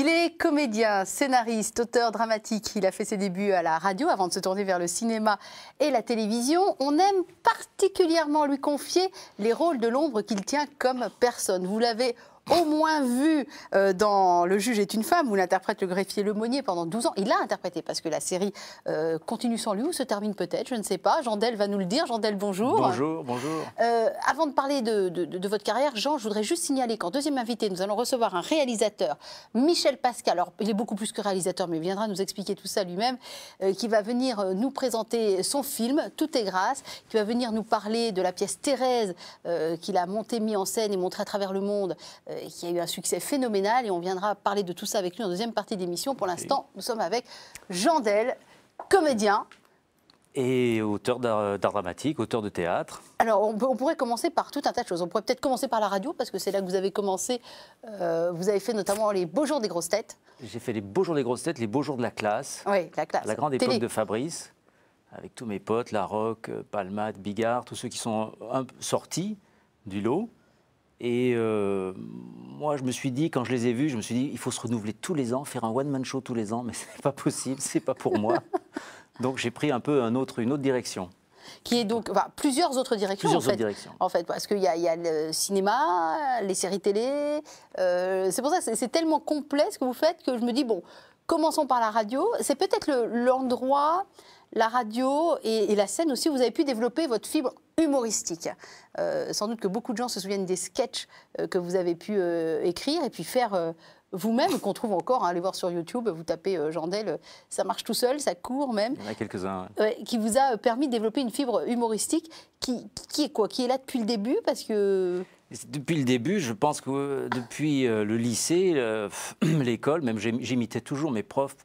Il est comédien, scénariste, auteur dramatique. Il a fait ses débuts à la radio avant de se tourner vers le cinéma et la télévision. On aime particulièrement lui confier les rôles de l'ombre qu'il tient comme personne. Vous l'avez au moins vu dans Le juge est une femme, où il interprète le greffier Lemonnier pendant 12 ans. Il l'a interprété parce que la série continue sans lui ou se termine peut-être, je ne sais pas. Jean Del va nous le dire. Jean Del, bonjour. Bonjour, bonjour. Avant de parler de votre carrière, Jean, je voudrais juste signaler qu'en deuxième invité, nous allons recevoir un réalisateur, Michel Pascal. Alors, il est beaucoup plus que réalisateur, mais il viendra nous expliquer tout ça lui-même, qui va venir nous présenter son film, Tout est grâce, qui va venir nous parler de la pièce Thérèse, qu'il a montée, mis en scène et montrée à travers le monde, qui a eu un succès phénoménal, et on viendra parler de tout ça avec lui en deuxième partie d'émission. Pour l'instant, nous sommes avec Jean Del, comédien. Et auteur d'art dramatique, auteur de théâtre. Alors, on pourrait commencer par tout un tas de choses. On pourrait peut-être commencer par la radio, parce que c'est là que vous avez commencé. Vous avez fait notamment les Beaux jours des grosses têtes. J'ai fait les Beaux jours des grosses têtes, les Beaux jours de la classe. Oui, la classe. La grande époque Télé. de Fabrice, avec tous mes potes, Larocque, Palmade, Bigard, tous ceux qui sont sortis du lot. Et moi, je me suis dit, quand je les ai vus, je me suis dit, il faut se renouveler tous les ans, faire un one-man show tous les ans, mais c'est pas possible, c'est pas pour moi. Donc j'ai pris un peu une autre direction. Qui est donc plusieurs autres directions. Plusieurs autres directions. En fait, parce qu'il y a le cinéma, les séries télé. C'est pour ça que c'est tellement complet ce que vous faites que je me dis, bon, commençons par la radio. C'est peut-être l'endroit, la radio et la scène aussi où vous avez pu développer votre fibre humoristique. Sans doute que beaucoup de gens se souviennent des sketchs que vous avez pu écrire et puis faire vous-même, qu'on trouve encore. Allez voir sur YouTube, vous tapez Jean Del, ça marche tout seul, ça court même. Il y en a quelques-uns. Ouais, qui vous a permis de développer une fibre humoristique qui est quoi? Qui est là depuis le début? Parce que... Depuis le début, je pense que depuis le lycée, l'école, même j'imitais toujours mes profs.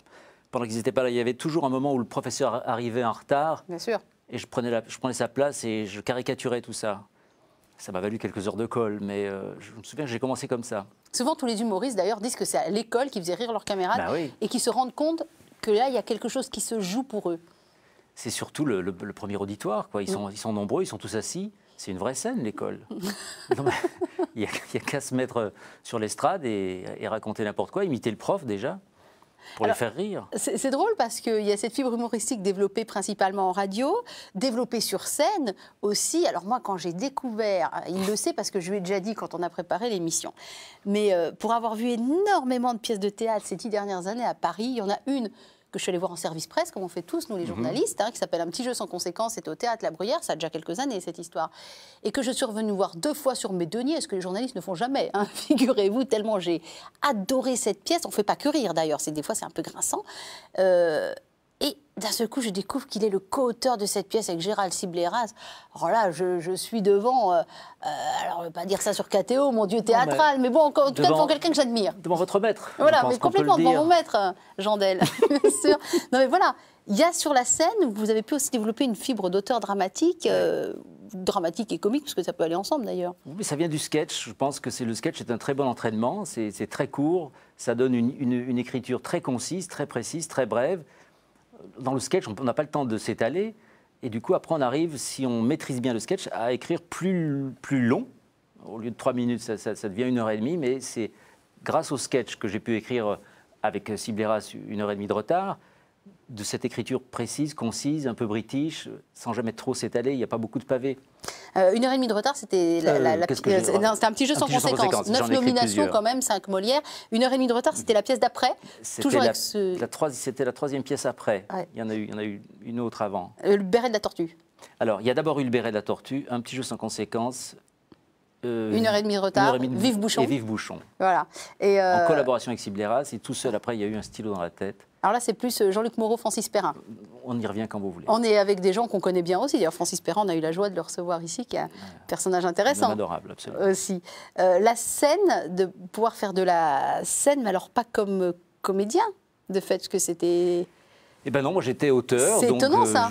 Pendant qu'ils n'étaient pas là, il y avait toujours un moment où le professeur arrivait en retard. Bien sûr. Et je prenais sa place et je caricaturais tout ça. Ça m'a valu quelques heures de colle, mais je me souviens que j'ai commencé comme ça. Souvent, tous les humoristes, d'ailleurs, disent que c'est à l'école qui faisait rire leurs camarades et qui se rendent compte que là, il y a quelque chose qui se joue pour eux. C'est surtout le premier auditoire, quoi. Ils sont nombreux, ils sont tous assis. C'est une vraie scène, l'école. Il n'y a qu'à se mettre sur l'estrade et raconter n'importe quoi, imiter le prof déjà. Pour les faire rire. C'est drôle parce qu'il y a cette fibre humoristique développée principalement en radio, développée sur scène aussi. Alors moi, quand j'ai découvert, il le sait parce que je lui ai déjà dit quand on a préparé l'émission, mais pour avoir vu énormément de pièces de théâtre ces 10 dernières années à Paris, il y en a une que je suis allée voir en service presse, comme on fait tous, nous les journalistes, qui s'appelle Un petit jeu sans conséquence. C'était au Théâtre La Bruyère, ça a déjà quelques années, cette histoire. Et que je suis revenue voir 2 fois sur mes deniers, ce que les journalistes ne font jamais, figurez-vous, tellement j'ai adoré cette pièce. On ne fait pas que rire, d'ailleurs, des fois c'est un peu grinçant. Et d'un seul coup, je découvre qu'il est le co-auteur de cette pièce avec Gérald Sibleras. Alors là, je suis devant, alors je ne vais pas dire ça sur KTO, mon Dieu théâtral, mais bon, en tout cas, devant quelqu'un que j'admire. Devant votre maître. Voilà, mais complètement devant mon maître, Jean Del, bien sûr. Non mais voilà, il y a sur la scène, vous avez pu aussi développer une fibre d'auteur dramatique, dramatique et comique, parce que ça peut aller ensemble d'ailleurs. Oui, ça vient du sketch. Je pense que le sketch est un très bon entraînement, c'est très court, ça donne une écriture très concise, très précise, très brève. Dans le sketch, on n'a pas le temps de s'étaler. Et du coup, après, on arrive, si on maîtrise bien le sketch, à écrire plus long. Au lieu de 3 minutes, ça devient 1h30. Mais c'est grâce au sketch que j'ai pu écrire avec Sibleras 1h30 de retard, de cette écriture précise, concise, un peu british, sans jamais trop s'étaler. Il n'y a pas beaucoup de pavés. 1h30 de retard, c'était c'était un petit jeu sans conséquence. 9 nominations quand même, 5 Molières. 1h30 de retard, c'était la pièce d'après. C'était la 3e pièce après. Ouais. Il y en a eu une autre avant. Le béret de la tortue. Alors, il y a d'abord eu le béret de la tortue, un petit jeu sans conséquence. 1h30 de retard, Vive Bouchon. Et Vive Bouchon. Voilà. En collaboration avec Sibleras, et tout seul, après, il y a eu un stylo dans la tête. Alors là, c'est plus Jean-Luc Moreau, Francis Perrin. On y revient quand vous voulez. On est avec des gens qu'on connaît bien aussi. D'ailleurs, Francis Perrin, on a eu la joie de le recevoir ici, qui est un personnage intéressant. Adorable, absolument. Aussi. La scène, de pouvoir faire de la scène, mais alors pas comme comédien, de fait, parce que c'était... Eh ben non, moi j'étais auteur. C'est étonnant, ça.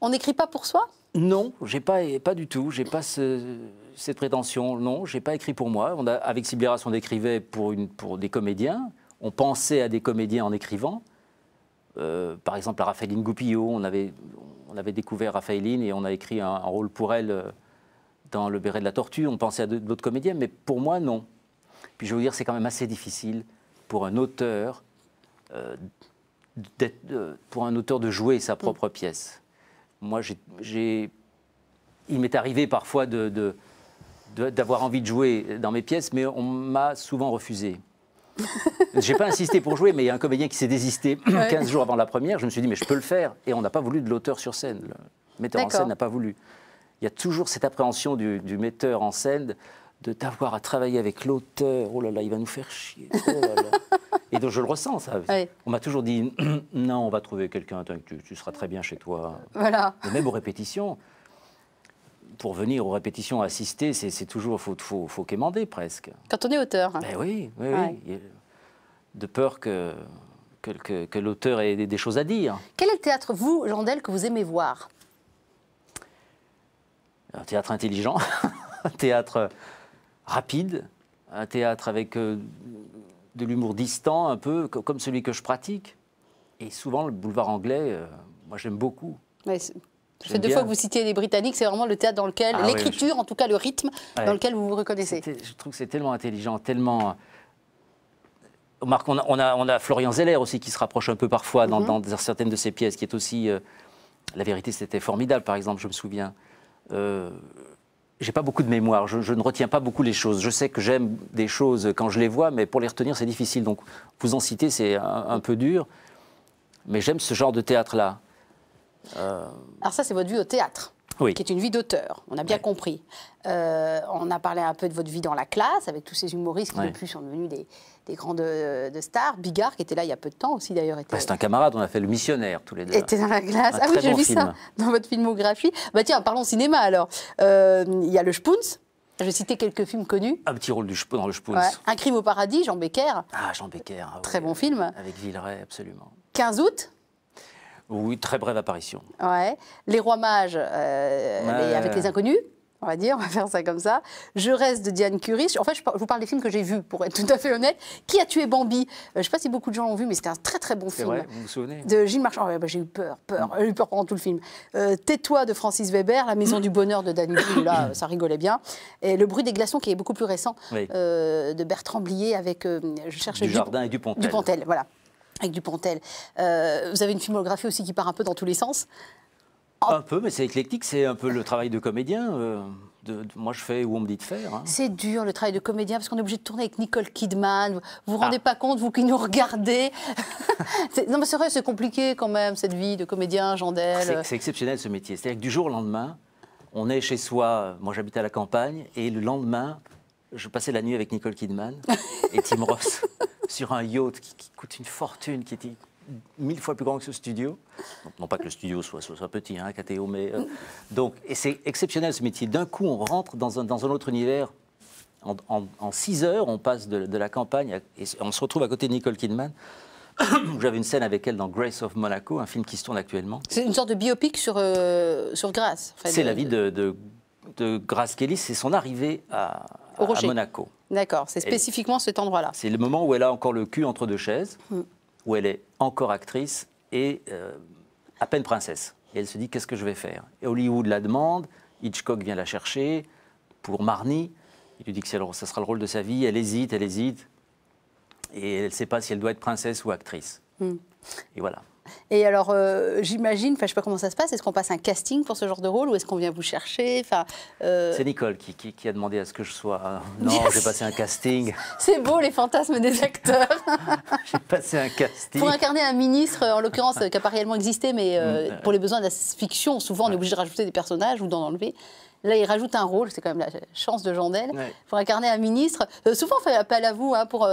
On n'écrit pas pour soi? Non, pas du tout. J'ai pas cette prétention. Non, j'ai pas écrit pour moi. Avec Sibleras, on écrivait pour des comédiens. On pensait à des comédiens en écrivant. Par exemple, à Raphaëline Goupillot, on avait découvert Raphaëline et on a écrit un rôle pour elle dans Le béret de la tortue. On pensait à d'autres comédiens, mais pour moi, non. Puis je veux dire, c'est quand même assez difficile pour un auteur de jouer sa propre pièce. Moi, il m'est arrivé parfois d'avoir envie de jouer dans mes pièces, mais on m'a souvent refusé. Je n'ai pas insisté pour jouer, mais il y a un comédien qui s'est désisté 15 jours avant la première. Je me suis dit, mais je peux le faire. Et on n'a pas voulu de l'auteur sur scène. Le metteur en scène n'a pas voulu. Il y a toujours cette appréhension du metteur en scène d'avoir à travailler avec l'auteur. Oh là là, il va nous faire chier. Oh là là. Et donc je le ressens, ça. Ouais. On m'a toujours dit, non, on va trouver quelqu'un, tu seras très bien chez toi. Voilà. Et même aux répétitions. Pour venir aux répétitions assister, c'est toujours, faut quémander presque. Quand on est auteur. Ben oui. De peur que l'auteur ait des choses à dire. Quel est le théâtre, vous, Jandel, que vous aimez voir? Un théâtre intelligent, un théâtre rapide, un théâtre avec de l'humour distant, un peu comme celui que je pratique. Et souvent, le boulevard anglais, moi j'aime beaucoup. Ouais, ça fait 2 fois que vous citez les Britanniques, c'est vraiment le théâtre dans lequel, l'écriture, en tout cas le rythme, dans lequel vous vous reconnaissez. Je trouve que c'est tellement intelligent, tellement... Marc, on a Florian Zeller aussi qui se rapproche un peu parfois dans certaines de ses pièces, qui est aussi... La vérité, c'était formidable, par exemple, je me souviens. J'ai pas beaucoup de mémoire, je ne retiens pas beaucoup les choses. Je sais que j'aime des choses quand je les vois, mais pour les retenir, c'est difficile. Donc, vous en citer, c'est un peu dur. Mais j'aime ce genre de théâtre-là. Alors ça, c'est votre vie au théâtre, qui est une vie d'auteur, on a bien compris. On a parlé un peu de votre vie dans la classe, avec tous ces humoristes qui depuis sont devenus des grands de stars. Bigard, qui était là il y a peu de temps aussi d'ailleurs. C'est un camarade, on a fait Le Missionnaire tous les deux. Était dans la classe. Ah oui, j'ai vu ça dans votre filmographie. Bah tiens, parlons cinéma alors. Il y a Le Spoons. Je vais citer quelques films connus. Un petit rôle dans Le Spoons. Un crime au paradis, Jean Becker. Ah, Jean Becker. Très bon film. Avec Villeray, absolument. 15 août. Oui, très brève apparition. Ouais. Les Rois Mages, avec les Inconnus, on va dire, on va faire ça comme ça. Je reste de Diane Curie. En fait, je vous parle des films que j'ai vus, pour être tout à fait honnête. Qui a tué Bambi? Je ne sais pas si beaucoup de gens l'ont vu, mais c'était un très très bon film. C'est vrai, vous vous souvenez? De Gilles Marchand. J'ai eu peur. J'ai eu peur pendant tout le film. Tais-toi de Francis Weber, La Maison du Bonheur de Danny Boone, là, ça rigolait bien. Et Le bruit des glaçons, qui est beaucoup plus récent, de Bertrand Blier, avec, je cherche Dujardin et Dupontel. Dupontel, voilà. Avec Dupontel. Vous avez une filmographie aussi qui part un peu dans tous les sens. Un peu, mais c'est éclectique, c'est un peu le travail de comédien. Moi, je fais où on me dit de faire. Hein. C'est dur, le travail de comédien, parce qu'on est obligé de tourner avec Nicole Kidman. Vous vous rendez pas compte, vous qui nous regardez. Non, mais c'est vrai, c'est compliqué quand même, cette vie de comédien, Jandel. C'est exceptionnel, ce métier. C'est-à-dire que du jour au lendemain, on est chez soi. Moi, j'habite à la campagne, et le lendemain, je passais la nuit avec Nicole Kidman et Tim Ross sur un yacht qui coûte une fortune, qui était 1000 fois plus grand que ce studio. Donc, non pas que le studio soit petit, hein, KTO, mais... et c'est exceptionnel ce métier. D'un coup, on rentre dans un autre univers. En 6 heures, on passe de la campagne et on se retrouve à côté de Nicole Kidman. J'avais une scène avec elle dans Grace of Monaco, un film qui se tourne actuellement. C'est une sorte de biopic sur Grace. C'est la vie de Grace Kelly, c'est son arrivée à Monaco. D'accord, c'est spécifiquement cet endroit-là. C'est le moment où elle a encore le cul entre deux chaises, où elle est encore actrice et à peine princesse. Et elle se dit, qu'est-ce que je vais faire? Et Hollywood la demande, Hitchcock vient la chercher pour Marnie. Il lui dit que ça sera le rôle de sa vie. Elle hésite. Et elle ne sait pas si elle doit être princesse ou actrice. Et voilà. Et alors, j'imagine, je ne sais pas comment ça se passe, est-ce qu'on passe un casting pour ce genre de rôle ou est-ce qu'on vient vous chercher? C'est Nicole qui a demandé à ce que je sois... Non, j'ai passé un casting. C'est beau, les fantasmes des acteurs. J'ai passé un casting. Pour incarner un ministre, en l'occurrence, qui n'a pas réellement existé, mais pour les besoins de la fiction, souvent on est obligé de rajouter des personnages ou d'en enlever. Là, il rajoute un rôle, c'est quand même la chance de Jandel, pour incarner un ministre. Souvent, on fait appel à vous pour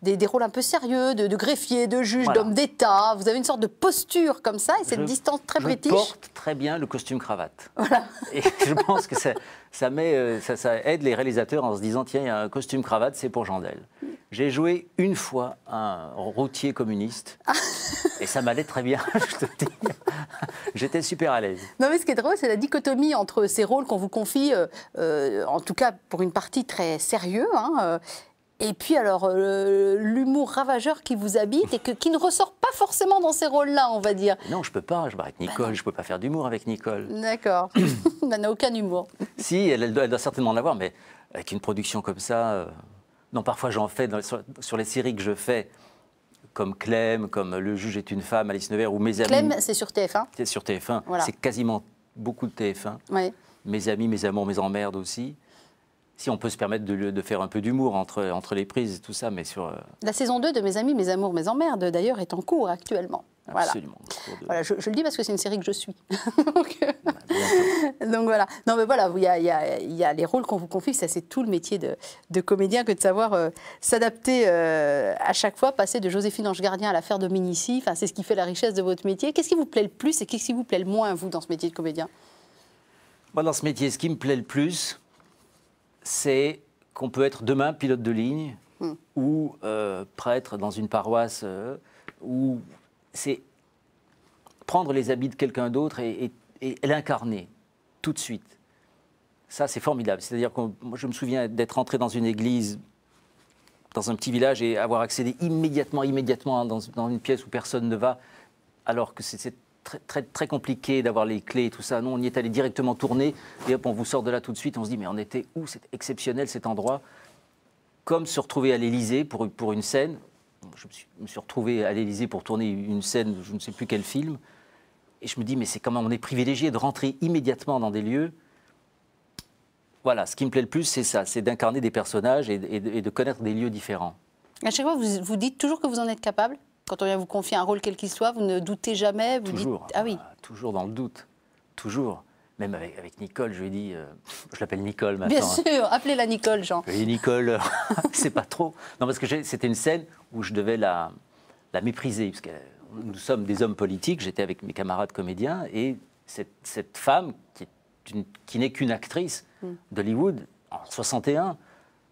des rôles un peu sérieux, de greffier, de juge, d'homme d'État. Vous avez une sorte de posture comme ça, et cette distance très british. Je porte très bien le costume cravate. Voilà. Et je pense que ça aide les réalisateurs en se disant, tiens, il y a un costume cravate, c'est pour Jandel. J'ai joué une fois un routier communiste, et ça m'allait très bien, je te dis. J'étais super à l'aise. Non, mais ce qui est drôle, c'est la dichotomie entre ces rôles qu'on vous confie, en tout cas pour une partie très sérieux, et puis alors l'humour ravageur qui vous habite et qui ne ressort pas forcément dans ces rôles-là, on va dire. Non, je peux pas, je vais avec Nicole, je peux pas faire d'humour avec Nicole. D'accord, elle n'a aucun humour. Si, elle doit certainement en avoir, mais avec une production comme ça... Non, parfois j'en fais sur les séries que je fais, comme Clem, comme Le juge est une femme, Alice Nevers, ou Mes amis. Clem, c'est sur TF1. C'est sur TF1. Voilà. C'est quasiment beaucoup de TF1. Ouais. Mes amis, mes amours, mes emmerdes aussi. Si on peut se permettre de faire un peu d'humour entre les prises et tout ça, mais sur... La saison 2 de Mes amis, mes amours, mes emmerdes, d'ailleurs, est en cours actuellement. Voilà. Absolument. Voilà, je le dis parce que c'est une série que je suis. Bientôt. Donc voilà. Non mais voilà, il y a les rôles qu'on vous confie, ça c'est tout le métier de comédien que de savoir s'adapter à chaque fois, passer de Joséphine Ange Gardien à l'affaire Dominici. Enfin, c'est ce qui fait la richesse de votre métier. Qu'est-ce qui vous plaît le plus et qu'est-ce qui vous plaît le moins, vous, dans ce métier de comédien? Moi, dans ce métier, ce qui me plaît le plus, c'est qu'on peut être demain pilote de ligne ou prêtre dans une paroisse où c'est prendre les habits de quelqu'un d'autre et l'incarner tout de suite. Ça, c'est formidable. C'est-à-dire que moi, je me souviens d'être entré dans une église, dans un petit village, et avoir accédé immédiatement dans une pièce où personne ne va, alors que c'est très compliqué d'avoir les clés et tout ça. Nous, on y est allé directement tourner, et hop, on vous sort de là tout de suite. On se dit, mais on était où? C'est exceptionnel, cet endroit. Comme se retrouver à l'Élysée pour une scène. Je me suis retrouvé à l'Élysée pour tourner une scène, je ne sais plus quel film. Et je me dis, mais c'est quand même, on est privilégié de rentrer immédiatement dans des lieux. Voilà, ce qui me plaît le plus, c'est ça, c'est d'incarner des personnages et de connaître des lieux différents. À chaque fois, vous dites toujours que vous en êtes capable? Quand on vient vous confier un rôle quel qu'il soit, vous ne doutez jamais? Vous Toujours. Dites... Ah oui. Toujours dans le doute. Toujours. Même avec Nicole, je lui ai dit, je l'appelle Nicole maintenant. Bien sûr, appelez-la Nicole, Jean. Je lui ai dit, Nicole, c'est pas trop. Non, parce que c'était une scène où je devais la mépriser, parce que nous sommes des hommes politiques, j'étais avec mes camarades comédiens, et cette femme, qui n'est qu'une actrice d'Hollywood, en 61,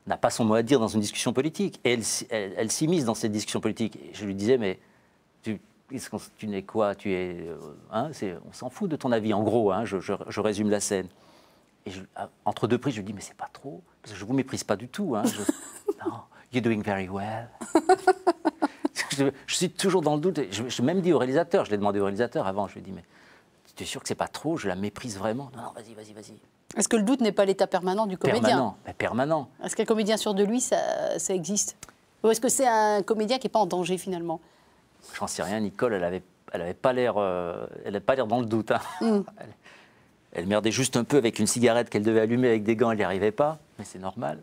n'a pas son mot à dire dans une discussion politique. Et elle s'immisce dans cette discussion politique. Et je lui disais, mais tu n'es quoi? Tu es, on s'en fout de ton avis, en gros, hein, je résume la scène. Et entre deux prises, je lui dis, mais c'est pas trop, parce que je ne vous méprise pas du tout. Hein, non, you're doing very well. Je suis toujours dans le doute. Je l'ai même dit au réalisateur, je l'ai demandé au réalisateur avant, je lui ai dit, mais tu es sûr que c'est pas trop? Je la méprise vraiment? Non, vas-y. Est-ce que le doute n'est pas l'état permanent du comédien? Permanent. Est-ce qu'un comédien sûr de lui, ça existe? Ou est-ce que c'est un comédien qui n'est pas en danger finalement? J'en sais rien, Nicole, elle avait pas l'air dans le doute. Hein. Elle merdait juste un peu avec une cigarette qu'elle devait allumer avec des gants, elle n'y arrivait pas, mais c'est normal.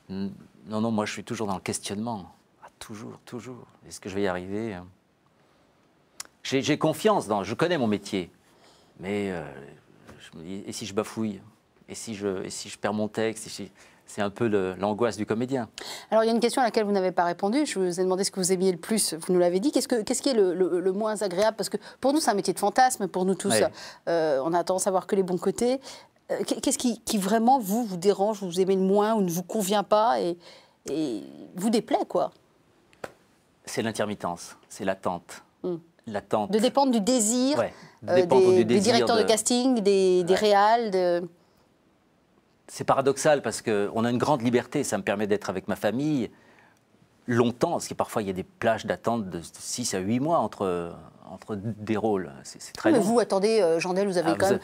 Non, moi je suis toujours dans le questionnement. Ah, toujours. Est-ce que je vais y arriver? J'ai confiance je connais mon métier, mais je me dis, et si je bafouille? Et si je perds mon texte? C'est un peu l'angoisse du comédien. Alors, il y a une question à laquelle vous n'avez pas répondu. Je vous ai demandé ce que vous aimiez le plus. Vous nous l'avez dit. Qu'est-ce qui est le moins agréable? Parce que pour nous, c'est un métier de fantasme, pour nous tous. Ouais. On a tendance à voir que les bons côtés. Qu'est-ce qui vraiment vous dérange, vous aimez le moins ou ne vous convient pas et vous déplaît, quoi? C'est l'intermittence, c'est l'attente. L'attente. De dépendre du désir, des directeurs de casting, des réals. C'est paradoxal parce qu'on a une grande liberté, ça me permet d'être avec ma famille longtemps, parce que parfois il y a des plages d'attente de 6 à 8 mois entre des rôles, c'est très long. Mais vous, attendez, Jandel, vous avez quand même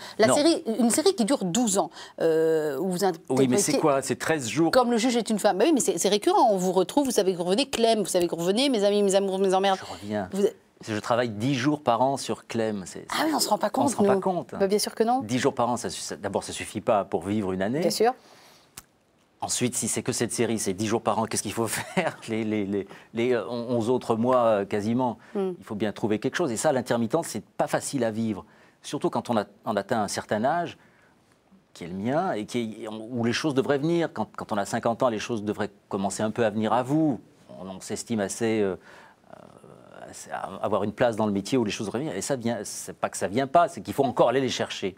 une série qui dure 12 ans. Où vous oui, mais c'est quoi? C'est 13 jours. Comme Le juge est une femme. Bah oui, mais c'est récurrent, on vous retrouve, vous savez que vous revenez, Clem, vous savez que vous revenez, Mes amis, mes amours, mes emmerdes. Je reviens. Je travaille 10 jours par an sur Clem. Ah oui, on ne se rend pas compte. On ne se rend pas compte. Bah, bien sûr que non. 10 jours par an, d'abord, ça ne suffit pas pour vivre une année. Bien sûr. Ensuite, si c'est que cette série, c'est 10 jours par an, qu'est-ce qu'il faut faire les 11 autres mois, quasiment. Il faut bien trouver quelque chose. Et ça, l'intermittence, c'est pas facile à vivre. Surtout quand on atteint un certain âge, qui est le mien, et où les choses devraient venir. Quand on a 50 ans, les choses devraient commencer un peu à venir à vous. On s'estime assez... avoir une place dans le métier où les choses reviennent. Et ça vient, c'est pas que ça vient pas, c'est qu'il faut encore aller les chercher.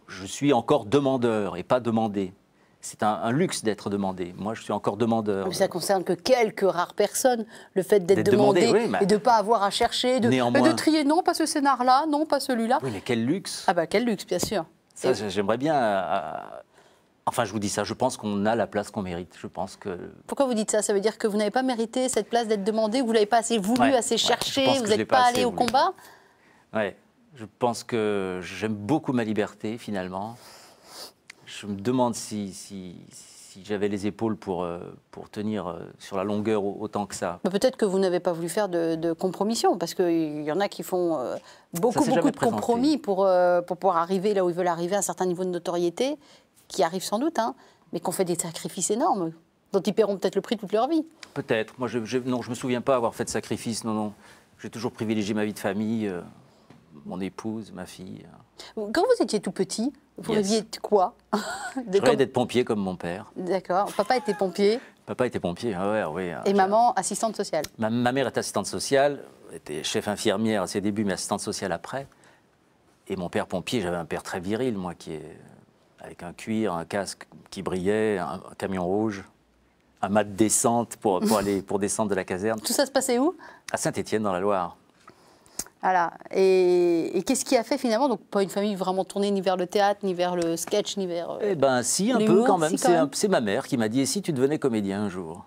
Je suis encore demandeur et pas demandé. C'est un luxe d'être demandé. Moi, je suis encore demandeur. Mais ça concerne que quelques rares personnes, le fait d'être demandé oui, et de ne pas avoir à chercher, de trier non, pas ce scénar-là, non, pas celui-là. Oui, mais quel luxe! Ah bah quel luxe, bien sûr. Ça, j'aimerais bien... Enfin, je vous dis ça, je pense qu'on a la place qu'on mérite. Je pense que... Pourquoi vous dites ça? Ça veut dire que vous n'avez pas mérité cette place d'être demandé, vous ne l'avez pas assez voulu, assez cherché, vous n'êtes pas allé au combat? Oui, je pense que j'aime beaucoup ma liberté, finalement. Je me demande si si j'avais les épaules pour tenir sur la longueur autant que ça. Bah, peut-être que vous n'avez pas voulu faire de compromission, parce qu'il y en a qui font beaucoup de compromis pour pouvoir arriver là où ils veulent arriver, à un certain niveau de notoriété, qui arrive sans doute, hein, mais qu'on fait des sacrifices énormes, dont ils paieront peut-être le prix toute leur vie. Peut-être. Moi, non, je ne me souviens pas avoir fait de sacrifice, non. J'ai toujours privilégié ma vie de famille, mon épouse, ma fille. Quand vous étiez tout petit, vous rêviez de quoi? Je rêvais d'être pompier comme mon père. D'accord. Papa était pompier. Papa était pompier, oui. Et maman, assistante sociale. Ma mère était assistante sociale, était chef infirmière à ses débuts, mais assistante sociale après. Et mon père pompier, j'avais un père très viril, moi, avec un cuir, un casque qui brillait, un camion rouge, un mât de descente pour descendre de la caserne. Tout ça se passait où? À Saint-Étienne, dans la Loire. Voilà. Et qu'est-ce qui a fait finalement, donc pas une famille vraiment tournée ni vers le théâtre, ni vers le sketch, ni vers... Eh bien, si, un peu quand même. C'est ma mère qui m'a dit « Et si tu devenais comédien un jour ?»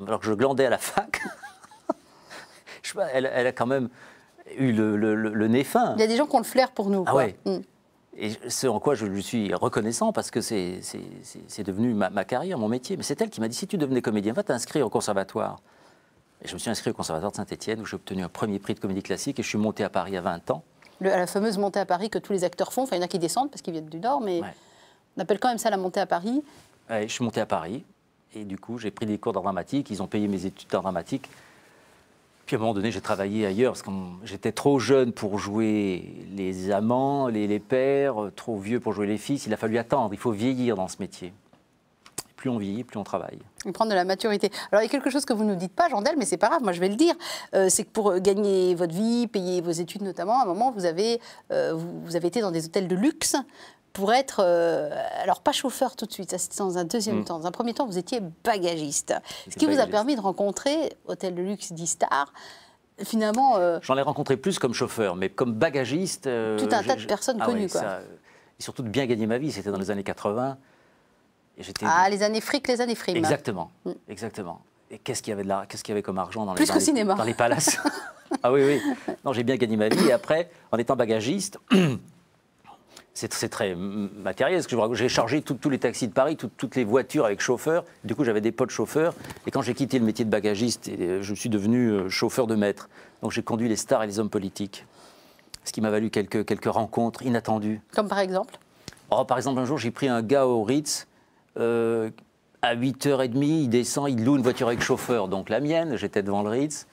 Alors que je glandais à la fac. Elle a quand même eu le nez fin. Il y a des gens qui ont le flair pour nous. Ah quoi. ouais. Et ce en quoi je lui suis reconnaissant, parce que c'est devenu ma carrière, mon métier. Mais c'est elle qui m'a dit « Si tu devenais comédien, va t'inscrire au conservatoire. » Et je me suis inscrit au conservatoire de Saint-Étienne, où j'ai obtenu un premier prix de comédie classique, et je suis monté à Paris à 20 ans. La fameuse montée à Paris que tous les acteurs font. Enfin, il y en a qui descendent parce qu'ils viennent du Nord, mais on appelle quand même ça la montée à Paris. Ouais, je suis monté à Paris, et du coup, j'ai pris des cours d'art dramatique. Ils ont payé mes études d'art dramatique. Puis à un moment donné, j'ai travaillé ailleurs, parce que j'étais trop jeune pour jouer les amants, les pères, trop vieux pour jouer les fils. Il a fallu attendre, il faut vieillir dans ce métier. Plus on vieillit, plus on travaille. Et prendre de la maturité. Alors, il y a quelque chose que vous ne nous dites pas, Jandel, mais c'est pas grave, moi je vais le dire. C'est que pour gagner votre vie, payer vos études notamment, à un moment, vous avez été dans des hôtels de luxe pour être, alors pas chauffeur tout de suite, ça c'était dans un deuxième temps. Dans un premier temps, vous étiez bagagiste. Ce qui vous a permis de rencontrer, hôtel de luxe D-Star, finalement... J'en ai rencontré plus comme chauffeur, mais comme bagagiste... tout un tas de personnes connues, quoi. Et surtout de bien gagner ma vie, c'était dans les années 80. Et les années fric, les années frimes. Exactement, exactement. Et qu'est-ce qu'il y avait comme argent dans les palaces? Ah oui. Non, j'ai bien gagné ma vie. Et après, en étant bagagiste, c'est très matériel. Parce que j'ai chargé tous les taxis de Paris, toutes les voitures avec chauffeur. Du coup, j'avais des potes chauffeurs. Et quand j'ai quitté le métier de bagagiste, je suis devenu chauffeur de maître. Donc j'ai conduit les stars et les hommes politiques. Ce qui m'a valu quelques rencontres inattendues. Comme par exemple? Par exemple, un jour, j'ai pris un gars au Ritz. À 8h30, il descend, il loue une voiture avec chauffeur, donc la mienne, j'étais devant le Ritz.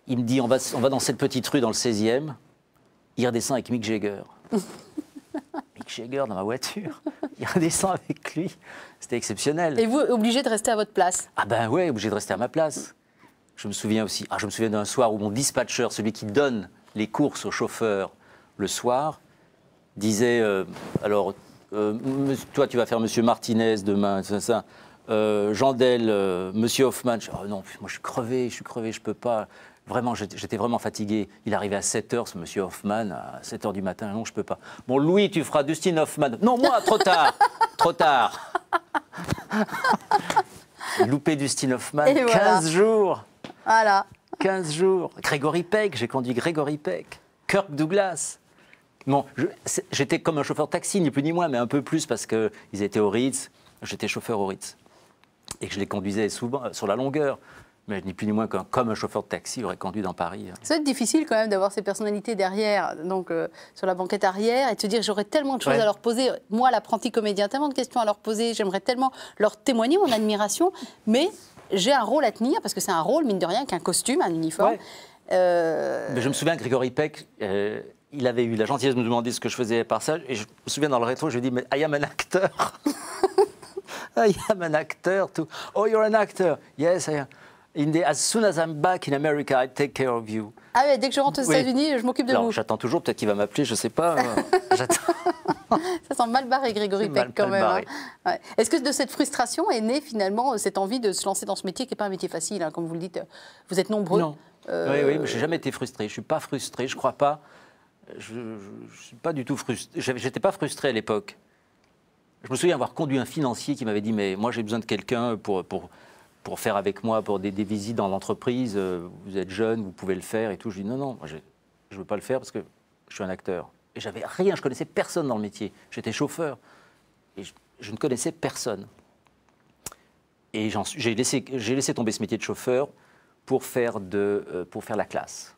Il me dit, on va dans cette petite rue dans le 16e. Il redescend avec Mick Jagger. Mick Jagger dans ma voiture. Il redescend avec lui. C'était exceptionnel. Et vous, obligé de rester à votre place? Ah ben ouais, obligé de rester à ma place. Je me souviens aussi, je me souviens d'un soir où mon dispatcher, celui qui donne les courses au chauffeur le soir, disait, toi, tu vas faire Monsieur Martinez demain, c'est ça. Jandel, Monsieur Hoffman. Oh non, moi je suis crevé, je peux pas. Vraiment, j'étais vraiment fatigué. Il arrivait à 7h, ce Monsieur Hoffman, à 7h du matin. Non, je peux pas. Bon, Louis, tu feras Dustin Hoffman. Non, moi, trop tard. Trop tard. Loupé Dustin Hoffman, et 15 voilà. Jours. Voilà. 15 jours. Grégory Peck, j'ai conduit Grégory Peck. Kirk Douglas. Bon, j'étais comme un chauffeur de taxi, ni plus ni moins, mais un peu plus parce qu'ils étaient au Ritz. J'étais chauffeur au Ritz. Et que je les conduisais souvent sur la longueur. Mais ni plus ni moins comme un chauffeur de taxi aurait conduit dans Paris. Ça va être difficile quand même d'avoir ces personnalités derrière, donc sur la banquette arrière, et de se dire j'aurais tellement de choses à leur poser. Moi, l'apprenti comédien, tellement de questions à leur poser. J'aimerais tellement leur témoigner mon admiration, mais j'ai un rôle à tenir parce que c'est un rôle, mine de rien, qu'un costume, un uniforme. Mais je me souviens, Grégory Peck. Il avait eu la gentillesse de me demander ce que je faisais par ça. Et je me souviens dans le rétro, je lui ai dit, mais I am an actor. I am an actor too. Oh, you're an actor. Yes, I am. As soon as I'm back in America, I take care of you. Ah ouais, dès que je rentre aux États-Unis, je m'occupe de vous. J'attends toujours, peut-être qu'il va m'appeler, je ne sais pas. Ça sent mal barré, Grégory Peck, quand même. Hein. Ouais. Est-ce que de cette frustration est née finalement cette envie de se lancer dans ce métier qui n'est pas un métier facile, hein, comme vous le dites, vous êtes nombreux. Non. Oui, mais je n'ai jamais été frustré. Je ne suis pas frustré, je ne crois pas. Je ne suis pas du tout frustré. Je n'étais pas frustré à l'époque. Je me souviens avoir conduit un financier qui m'avait dit, mais moi j'ai besoin de quelqu'un pour faire avec moi, pour des visites dans l'entreprise. Vous êtes jeune, vous pouvez le faire et tout. Je lui dis, non, moi je ne veux pas le faire parce que je suis un acteur. Et j'avais rien, je connaissais personne dans le métier. J'étais chauffeur et je ne connaissais personne. Et j'ai laissé tomber ce métier de chauffeur pour faire la classe.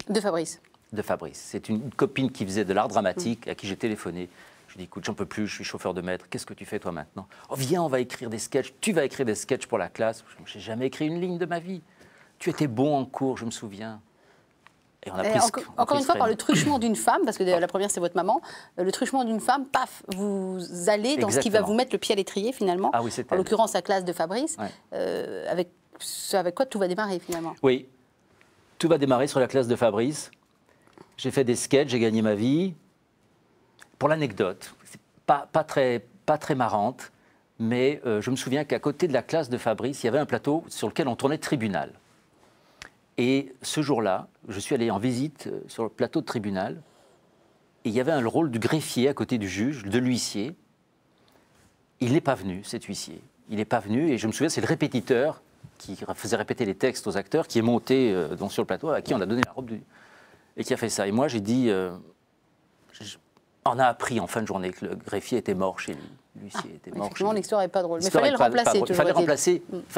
De Fabrice. De Fabrice. C'est une copine qui faisait de l'art dramatique à qui j'ai téléphoné. Je lui ai dit, écoute, j'en peux plus, je suis chauffeur de maître, qu'est-ce que tu fais toi maintenant? Oh, viens, on va écrire des sketchs, tu vas écrire des sketchs pour la classe. Je n'ai jamais écrit une ligne de ma vie. Tu étais bon en cours, je me souviens. Et on a pris encore une fois, par le truchement d'une femme, parce que la première c'est votre maman, le truchement d'une femme, paf, vous allez dans ce qui va vous mettre le pied à l'étrier finalement. Ah oui, c'est en l'occurrence la classe de Fabrice, avec quoi tout va démarrer finalement. Oui, tout va démarrer sur la classe de Fabrice. J'ai fait des sketchs, j'ai gagné ma vie. Pour l'anecdote, c'est pas très marrante, mais je me souviens qu'à côté de la classe de Fabrice, il y avait un plateau sur lequel on tournait Tribunal. Et ce jour-là, je suis allé en visite sur le plateau de Tribunal, et il y avait un rôle du greffier à côté du juge, de l'huissier. Il n'est pas venu, cet huissier. Il n'est pas venu, et je me souviens, c'est le répétiteur qui faisait répéter les textes aux acteurs, qui est monté sur le plateau, à qui on a donné la robe et qui a fait ça. Et moi, j'ai dit... on a appris en fin de journée que le greffier était mort chez lui. L'huissier était mort. Effectivement, l'histoire n'est pas drôle. Mais il fallait le remplacer. Il fallait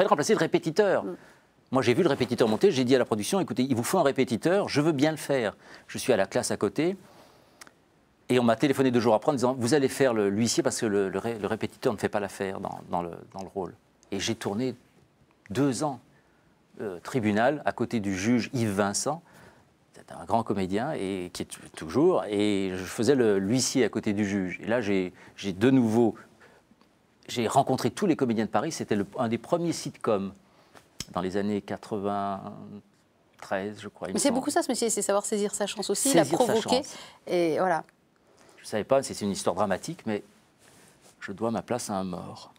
remplacer le répétiteur. Moi, j'ai vu le répétiteur monter, j'ai dit à la production, écoutez, il vous faut un répétiteur, je veux bien le faire. Je suis à la classe à côté, et on m'a téléphoné 2 jours après en disant, vous allez faire l'huissier parce que le répétiteur ne fait pas l'affaire dans le rôle. Et j'ai tourné 2 ans Tribunal à côté du juge Yves Vincent, c'est un grand comédien, et qui est toujours, et je faisais l'huissier à côté du juge. Et là, j'ai rencontré tous les comédiens de Paris, c'était un des premiers sitcoms dans les années 93, je crois. Mais c'est beaucoup ça, ce métier, c'est savoir saisir sa chance aussi, la provoquer. Et voilà. Je ne savais pas, c'est une histoire dramatique, mais je dois ma place à un mort.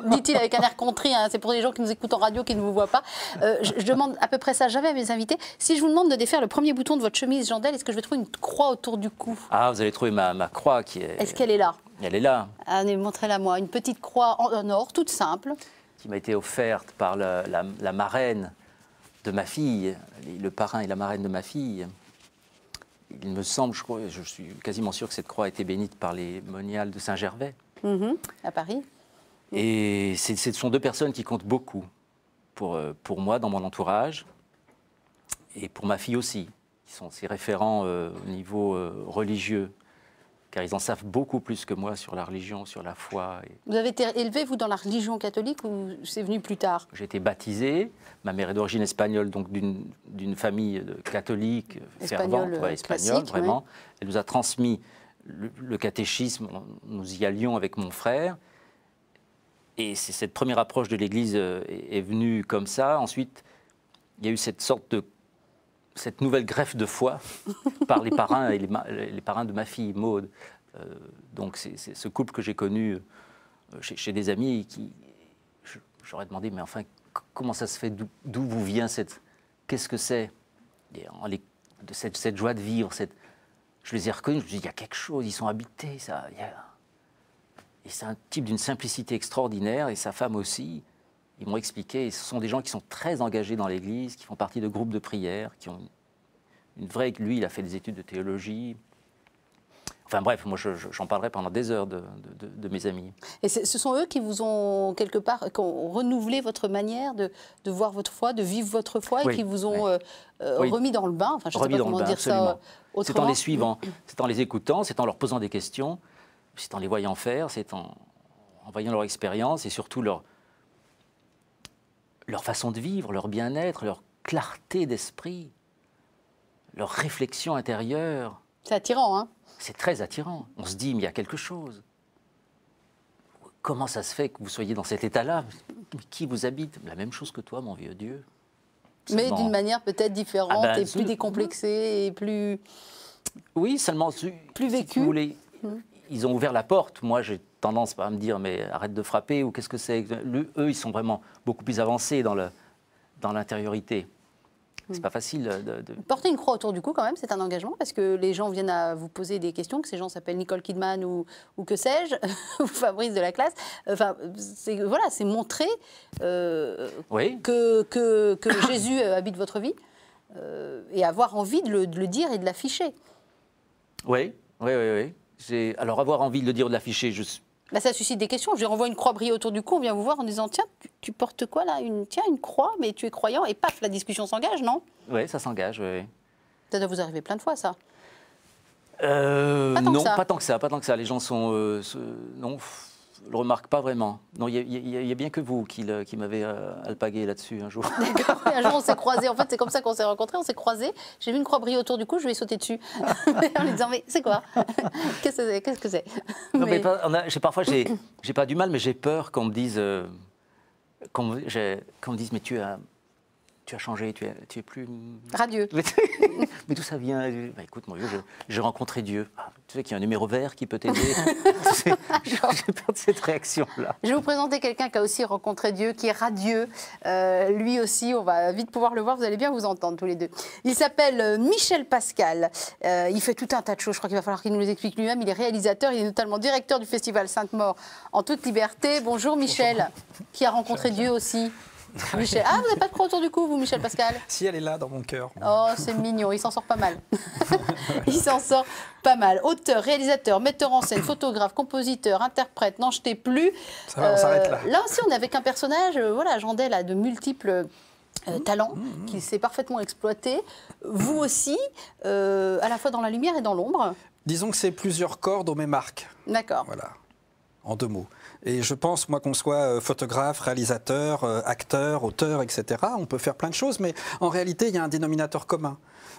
Dit-il avec un air contrit, hein, c'est pour les gens qui nous écoutent en radio, qui ne vous voient pas. Je demande à peu près ça jamais à mes invités. Si je vous demande de défaire le premier bouton de votre chemise Jandel, est-ce que je vais trouver une croix autour du cou? Ah, vous allez trouver ma croix qui est... Est-ce qu'elle est là? Elle est là. Allez, montrez-la moi. Une petite croix en or, toute simple. Qui m'a été offerte par la marraine de ma fille, le parrain et la marraine de ma fille. Il me semble, je suis quasiment sûr que cette croix a été bénite par les moniales de Saint-Gervais. À Paris. Et ce sont 2 personnes qui comptent beaucoup pour moi, dans mon entourage, et pour ma fille aussi, qui sont ses référents au niveau religieux, car ils en savent beaucoup plus que moi sur la religion, sur la foi. Vous avez été élevé, vous, dans la religion catholique, ou c'est venu plus tard? J'ai été baptisé. Ma mère est d'origine espagnole, donc d'une famille catholique, fervente, espagnole, vraiment. Ouais. Elle nous a transmis le catéchisme, nous y allions avec mon frère. Et cette première approche de l'Église est venue comme ça. Ensuite, il y a eu cette nouvelle greffe de foi par les parrains et les parrains de ma fille, Maude. Donc c'est ce couple que j'ai connu chez des amis qui... J'aurais demandé, mais enfin, comment ça se fait? D'où vous vient qu'est-ce que c'est? De cette joie de vivre, je les ai reconnus, je me suis dit, il y a quelque chose, ils sont habités, ça... Et c'est un type d'une simplicité extraordinaire, et sa femme aussi. Ils m'ont expliqué, et ce sont des gens qui sont très engagés dans l'Église, qui font partie de groupes de prière, qui ont une vraie... Lui, il a fait des études de théologie. Enfin bref, moi j'en parlerai pendant des heures de mes amis. Et ce sont eux qui vous ont quelque part, qui ont renouvelé votre manière de voir votre foi, de vivre votre foi, et qui vous ont remis dans le bain. Enfin, je ne sais pas comment dire ça autrement. C'est en les suivant, c'est en les écoutant, c'est en leur posant des questions, c'est en les voyant faire, c'est en voyant leur expérience et surtout leur façon de vivre, leur bien-être, leur clarté d'esprit, leur réflexion intérieure. C'est attirant, hein? C'est très attirant. On se dit, mais il y a quelque chose. Comment ça se fait que vous soyez dans cet état-là? Qui vous habite? La même chose que toi, mon vieux Dieu. Mais d'une manière peut-être différente et plus décomplexée et plus... Oui, seulement... Plus vécue. Si vous voulez, ils ont ouvert la porte. Moi, j'ai tendance à me dire, mais arrête de frapper, ou qu'est-ce que c'est? Eux, ils sont vraiment beaucoup plus avancés dans l'intériorité. C'est pas facile de... Porter une croix autour du cou, quand même, c'est un engagement, parce que les gens viennent à vous poser des questions, que ces gens s'appellent Nicole Kidman ou que sais-je, ou Fabrice de la classe. Enfin, c'est montrer que Jésus habite votre vie et avoir envie de le dire et de l'afficher. Oui. Alors, avoir envie de le dire ou de l'afficher, Là, ça suscite des questions. Je lui renvoie une croix brillée autour du cou, on vient vous voir en disant tiens, tu portes quoi là une croix, mais tu es croyant, et paf, la discussion s'engage, non? Oui, ça s'engage, oui. Ça doit vous arriver plein de fois, ça. Non, pas tant que ça. Les gens non, le remarquent pas vraiment. Non, il y a bien que vous qui m'avez alpagué là-dessus un jour. D'accord. Un jour, on s'est croisés. En fait, c'est comme ça qu'on s'est rencontrés. On s'est croisés. J'ai vu une croix briller autour du cou. Je lui ai sauté dessus en lui disant mais c'est quoi? Qu'est-ce que c'est? Non, mais parfois j'ai pas du mal, mais j'ai peur qu'on me dise mais tu as changé, tu es plus radieux. Mais d'où ça vient? Bah, écoute, moi, j'ai rencontré Dieu. Ah, tu sais qu'il y a un numéro vert qui peut t'aider. J'ai peur de cette réaction-là. Je vais vous présenter quelqu'un qui a aussi rencontré Dieu, qui est radieux. Lui aussi, on va vite pouvoir le voir. Vous allez bien vous entendre tous les deux. Il s'appelle Michel Pascal. Il fait tout un tas de choses. Je crois qu'il va falloir qu'il nous les explique lui-même. Il est réalisateur. Il est notamment directeur du festival Sainte-Maure en toute liberté. Bonjour Michel, bonjour. Qui a rencontré Dieu aussi. Michel. Ah, vous n'avez pas de croix autour du cou, vous, Michel Pascal? Si, elle est là, dans mon cœur. Oh, c'est mignon, il s'en sort pas mal. Il s'en sort pas mal. Auteur, réalisateur, metteur en scène, photographe, compositeur, interprète, n'en jetez plus. Ça va, on s'arrête là. Là aussi, on est avec un personnage, voilà, Jandel a de multiples talents qu'il sait parfaitement exploiter. Vous aussi, à la fois dans la lumière et dans l'ombre. Disons que c'est plusieurs cordes au même arc. D'accord. Voilà, en 2 mots. Et je pense, moi, qu'on soit photographe, réalisateur, acteur, auteur, etc., on peut faire plein de choses, mais en réalité, il y a un dénominateur commun.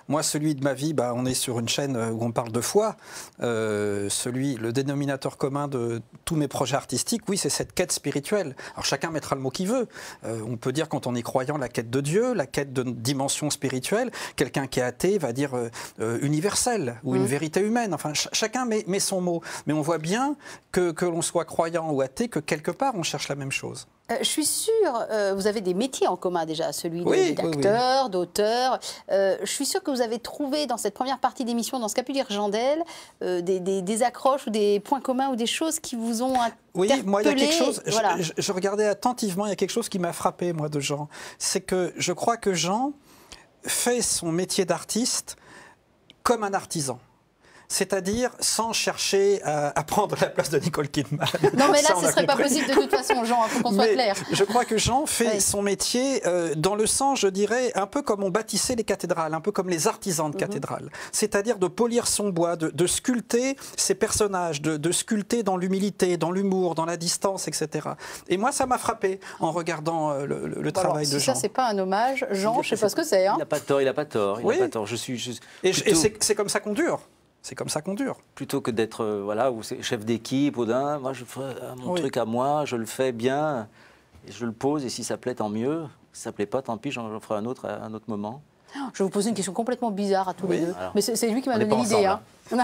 Moi, celui de ma vie, on est sur une chaîne où on parle de foi. Le dénominateur commun de tous mes projets artistiques, oui, c'est cette quête spirituelle. Alors chacun mettra le mot qu'il veut. On peut dire, quand on est croyant, la quête de Dieu, la quête de dimension spirituelle. Quelqu'un qui est athée va dire universel ou une vérité humaine. Enfin, chacun met son mot. Mais on voit bien que l'on soit croyant ou athée, que quelque part, on cherche la même chose. Je suis sûre, vous avez des métiers en commun déjà, celui d'acteur, d'auteur. Je suis sûre que vous avez trouvé dans cette première partie d'émission, dans ce qu'a pu dire Jandel, des accroches ou des points communs ou des choses qui vous ont interpellé. Oui, moi, il y a quelque chose, voilà. je regardais attentivement, il y a quelque chose qui m'a frappé, moi, de Jean. C'est que je crois que Jean fait son métier d'artiste comme un artisan. C'est-à-dire sans chercher à prendre la place de Nicole Kidman. Non, mais là, ce ne serait pas possible de toute façon, Jean, il faut qu'on soit clair. Je crois que Jean fait son métier dans le sens, je dirais, un peu comme on bâtissait les cathédrales, un peu comme les artisans de cathédrales. C'est-à-dire de polir son bois, de sculpter ses personnages, de sculpter dans l'humilité, dans l'humour, dans la distance, etc. Et moi, ça m'a frappé en regardant le travail de Jean. Si ça, c'est pas un hommage, Jean, je ne sais pas ce que c'est. Hein. Il n'a pas tort, il n'a pas tort. Oui. Et c'est comme ça qu'on dure. C'est comme ça qu'on dure. Plutôt que d'être chef d'équipe ou moi je ferai mon truc à moi, je le fais bien, et je le pose et si ça plaît tant mieux, si ça plaît pas tant pis, j'en ferai un autre à un autre moment. Je vais vous poser une question complètement bizarre à tous les deux, mais c'est lui qui m'a donné l'idée. Hein. Non.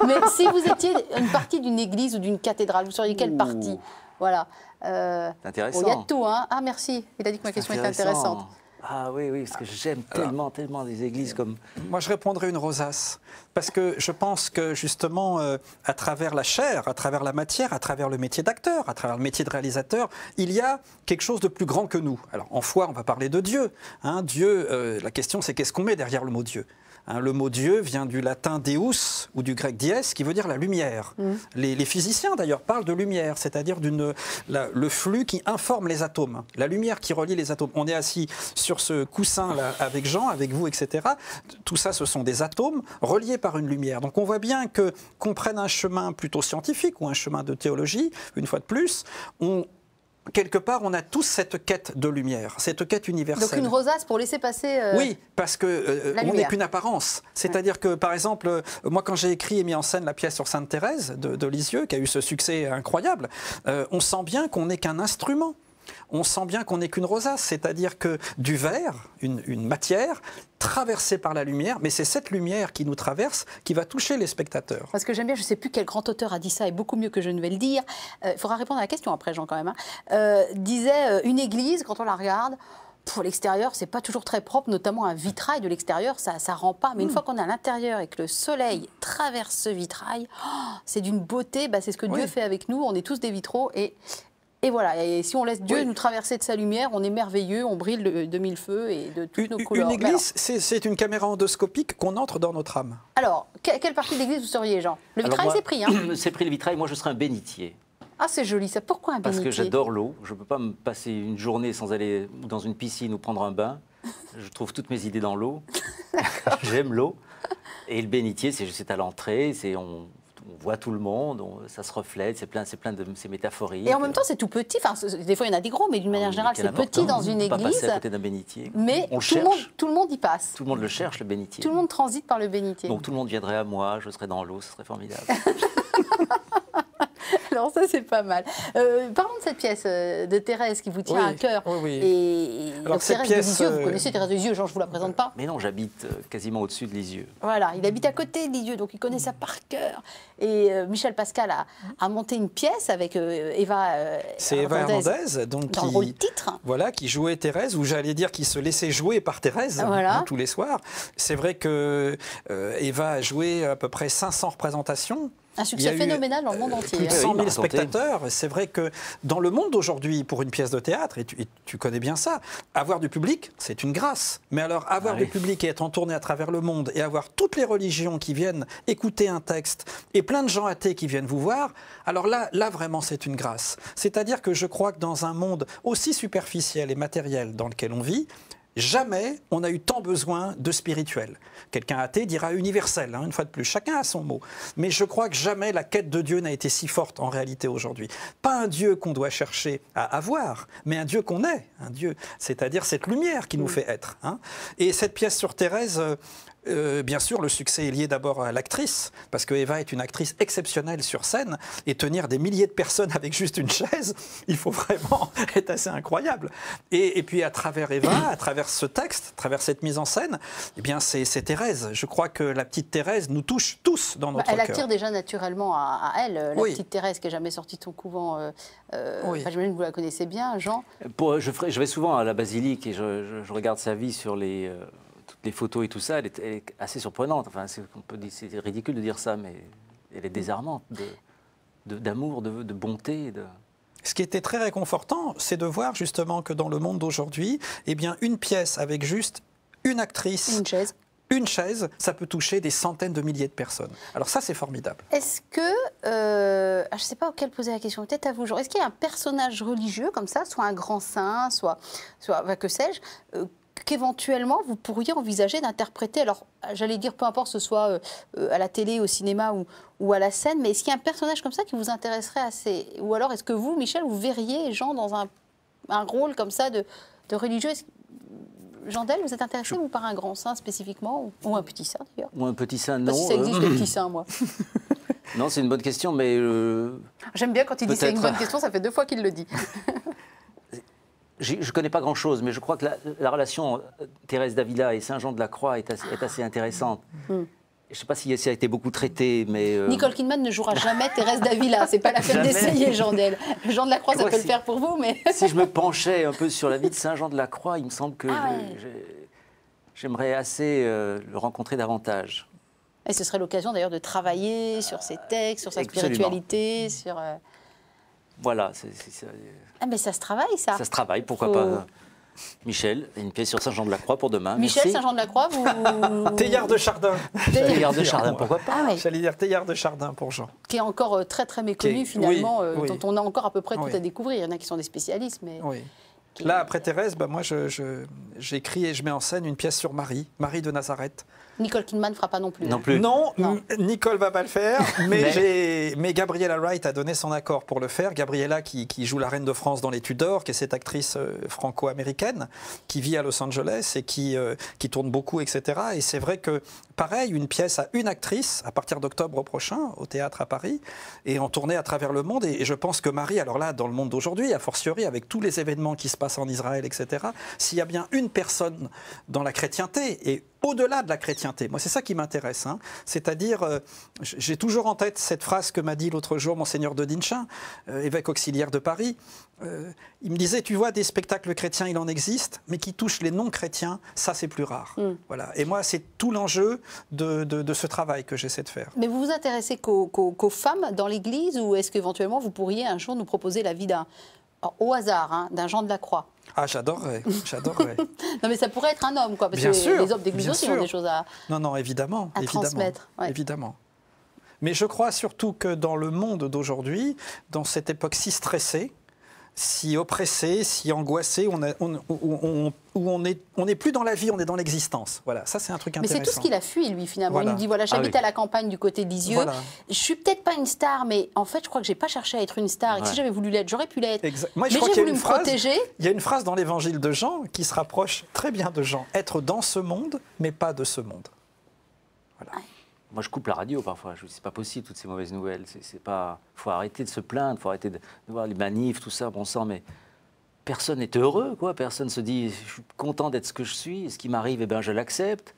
Mais si vous étiez une partie d'une église ou d'une cathédrale, vous seriez quelle partie? Voilà. C'est intéressant. Il y a de tout, hein. Ah merci, il a dit que ma question était intéressante. Ah oui, parce que j'aime tellement les églises comme... Moi, je répondrais une rosace. Parce que je pense que, justement, à travers la chair, à travers la matière, à travers le métier d'acteur, à travers le métier de réalisateur, il y a quelque chose de plus grand que nous. Alors, en foi, on va parler de Dieu. Hein, Dieu, la question, c'est qu'est-ce qu'on met derrière le mot Dieu? Le mot Dieu vient du latin deus ou du grec dies, qui veut dire la lumière. Les physiciens, d'ailleurs, parlent de lumière, c'est-à-dire le flux qui informe les atomes, la lumière qui relie les atomes. On est assis sur ce coussin-là avec Jean, avec vous, etc. Tout ça, ce sont des atomes reliés par une lumière. Donc on voit bien qu'on prenne un chemin plutôt scientifique ou un chemin de théologie, une fois de plus, quelque part, on a tous cette quête de lumière, cette quête universelle. Donc une rosace pour laisser passer oui, parce qu'on n'est qu'une apparence. C'est-à-dire que, par exemple, moi, quand j'ai écrit et mis en scène la pièce sur Sainte-Thérèse de Lisieux, qui a eu ce succès incroyable, on sent bien qu'on n'est qu'un instrument. On sent bien qu'on n'est qu'une rosace, c'est-à-dire que du verre, une matière, traversée par la lumière, mais c'est cette lumière qui nous traverse qui va toucher les spectateurs. Parce que j'aime bien, je ne sais plus quel grand auteur a dit ça, et beaucoup mieux que je ne vais le dire, il faudra répondre à la question après, Jean, quand même, hein. Disait, une église, quand on la regarde, pour l'extérieur, c'est pas toujours très propre, notamment un vitrail de l'extérieur, ça rend pas. Mais une fois qu'on est à l'intérieur et que le soleil traverse ce vitrail, c'est d'une beauté, c'est ce que Dieu fait avec nous, on est tous des vitraux, et Et voilà, et si on laisse Dieu nous traverser de sa lumière, on est merveilleux, on brille de mille feux et de toutes nos couleurs. Une église, c'est une caméra endoscopique qu'on entre dans notre âme. Alors, quelle partie de l'église vous seriez, Jean? Le vitrail, c'est pris, hein? C'est pris le vitrail, moi je serais un bénitier. Ah, c'est joli ça. Pourquoi un bénitier? Parce que j'adore l'eau. Je ne peux pas me passer une journée sans aller dans une piscine ou prendre un bain. Je trouve toutes mes idées dans l'eau. J'aime l'eau. Et le bénitier, c'est à l'entrée, on voit tout le monde, ça se reflète, c'est métaphorique. Et en même temps, c'est tout petit. Enfin, des fois, il y en a des gros, mais d'une manière générale, c'est petit dans une église. On ne peut pas passer à côté d'un bénitier. Mais tout le monde y passe. Tout le monde le cherche, le bénitier. Tout le monde transite par le bénitier. Donc tout le monde viendrait à moi, je serais dans l'eau, ce serait formidable. Alors ça, c'est pas mal. Parlons de cette pièce de Thérèse qui vous tient à cœur. Et alors, Thérèse de Lisieux, vous connaissez Thérèse de Lisieux, Jean, je ne vous la présente pas. Mais non, j'habite quasiment au-dessus de Lisieux. Voilà, il habite à côté de Lisieux, donc il connaît ça par cœur. Et Michel Pascal a monté une pièce avec Eva c'est Eva Hernandez, donc dans le rôle titre. Voilà, qui jouait Thérèse, ou j'allais dire qui se laissait jouer par Thérèse tous les soirs. C'est vrai que Eva a joué à peu près 500 représentations. Un succès phénoménal dans le monde entier. Plus de 100 000 spectateurs. C'est vrai que dans le monde d'aujourd'hui, pour une pièce de théâtre, et tu connais bien ça, avoir du public, c'est une grâce. Mais alors, avoir du public et être en tournée à travers le monde et avoir toutes les religions qui viennent écouter un texte et plein de gens athées qui viennent vous voir, alors là vraiment, c'est une grâce. C'est-à-dire que je crois que dans un monde aussi superficiel et matériel dans lequel on vit, jamais on a eu tant besoin de spirituel. Quelqu'un athée dira universel, une fois de plus. Chacun a son mot. Mais je crois que jamais la quête de Dieu n'a été si forte en réalité aujourd'hui. Pas un Dieu qu'on doit chercher à avoir, mais un Dieu qu'on est. Un Dieu, c'est-à-dire cette lumière qui nous fait être. Et cette pièce sur Thérèse... bien sûr, le succès est lié d'abord à l'actrice, parce que Eva est une actrice exceptionnelle sur scène, et tenir des milliers de personnes avec juste une chaise, il faut vraiment être assez incroyable. Et puis à travers Eva, à travers ce texte, à travers cette mise en scène, eh bien c'est Thérèse. Je crois que la petite Thérèse nous touche tous dans notre cœur. Elle attire déjà naturellement à elle, la petite Thérèse qui n'est jamais sortie de son couvent. J'imagine que vous la connaissez bien, Jean. Je vais souvent à la basilique et je regarde sa vie sur toutes les photos et tout ça, elle est assez surprenante. Enfin, c'est ridicule de dire ça, mais elle est désarmante d'amour, de bonté. Ce qui était très réconfortant, c'est de voir justement que dans le monde d'aujourd'hui, eh bien, une pièce avec juste une actrice, une chaise, ça peut toucher des centaines de milliers de personnes. Alors ça, c'est formidable. Est-ce que, je ne sais pas auquel poser la question, peut-être à vous, Jean, est-ce qu'il y a un personnage religieux comme ça, soit un grand saint, soit que sais-je, qu'éventuellement vous pourriez envisager d'interpréter, alors j'allais dire peu importe ce soit à la télé, au cinéma ou à la scène, mais est-ce qu'il y a un personnage comme ça qui vous intéresserait assez? Ou alors est-ce que vous, Michel, vous verriez Jean dans un rôle comme ça de religieux? Jean-Del, vous êtes intéressé vous par un grand saint spécifiquement ou un petit saint d'ailleurs? Ou un petit saint, non. Si ça existe les petits saints, moi. Non, c'est une bonne question, mais... J'aime bien quand il dit c'est une bonne question, ça fait 2 fois qu'il le dit. Je ne connais pas grand-chose, mais je crois que la relation Thérèse d'Avila et Saint Jean de la Croix est assez intéressante. Je ne sais pas si ça a été beaucoup traité, mais... Nicole Kidman ne jouera jamais Thérèse d'Avila. C'est pas la peine d'essayer, Jean-Del. Jean de la Croix, ça peut le faire pour vous, mais... Si je me penchais un peu sur la vie de Saint Jean de la Croix, il me semble que j'aimerais assez le rencontrer davantage. Et ce serait l'occasion d'ailleurs de travailler sur ses textes, sur sa spiritualité, sur... Voilà, Ah, mais ça se travaille, ça. Ça se travaille, pourquoi pas. Michel, une pièce sur Saint-Jean de la Croix pour demain. Michel, Saint-Jean de la Croix, vous... Théillard de Chardin. Théillard de Chardin, pourquoi pas. J'allais dire Théillard de Chardin pour Jean. Qui est encore très très méconnu finalement, dont on a encore à peu près tout à découvrir. Il y en a qui sont des spécialistes, mais... Là, après Thérèse, moi, j'écris et je mets en scène une pièce sur Marie de Nazareth. Nicole Kidman ne fera pas non plus. Non plus. Non. Nicole va pas le faire, mais Gabriella Wright a donné son accord pour le faire. Gabriella qui joue la reine de France dans Les Tudors, qui est cette actrice franco-américaine qui vit à Los Angeles et qui tourne beaucoup, etc. Et c'est vrai que, pareil, une pièce à une actrice à partir d'octobre prochain au théâtre à Paris et en tournée à travers le monde. Et je pense que Marie, alors là, dans le monde d'aujourd'hui, a fortiori avec tous les événements qui se passent en Israël, etc., s'il y a bien une personne dans la chrétienté et au-delà de la chrétienté. Moi, c'est ça qui m'intéresse. C'est-à-dire, j'ai toujours en tête cette phrase que m'a dit l'autre jour Monseigneur de Dinchin, évêque auxiliaire de Paris. Il me disait, tu vois, des spectacles chrétiens, il en existe, mais qui touchent les non-chrétiens, ça, c'est plus rare. Voilà. Et moi, c'est tout l'enjeu de ce travail que j'essaie de faire. Mais vous vous intéressez qu'aux femmes dans l'Église, ou est-ce qu'éventuellement, vous pourriez un jour nous proposer la vie au hasard, hein, d'un Jean de la Croix. Ah, j'adorerais, j'adorerais. Non, mais ça pourrait être un homme, quoi, parce Bien que sûr, les hommes d'église bien aussi ont sûr. des choses à Non, évidemment, évidemment, transmettre. Ouais. évidemment. Mais je crois surtout que dans le monde d'aujourd'hui, dans cette époque si stressée, si oppressée, si angoissée, où on n'est plus dans la vie, on est dans l'existence. Voilà, ça c'est un truc Mais intéressant. c'est tout ce qu'il a fui, lui, finalement. Voilà. Il nous dit, voilà, j'habite oui. à la campagne du côté de Lisieux. Voilà. Je suis peut-être pas une star, mais en fait, je crois que j'ai pas cherché à être une star. Et que si Ouais. j'avais voulu l'être, j'aurais pu l'être. Moi, je Mais crois j'ai qu'il y a voulu une me phrase, protéger. il y a une phrase dans l'évangile de Jean qui se rapproche très bien de Jean. Être dans ce monde, mais pas de ce monde. Voilà. Moi, je coupe la radio parfois. Je dis, c'est pas possible, toutes ces mauvaises nouvelles. C'est pas. Faut arrêter de se plaindre, faut arrêter de voir les manifs, tout ça, bon sang, mais personne n'est heureux, quoi. Personne se dit, je suis content d'être ce que je suis, et ce qui m'arrive, eh ben, je l'accepte.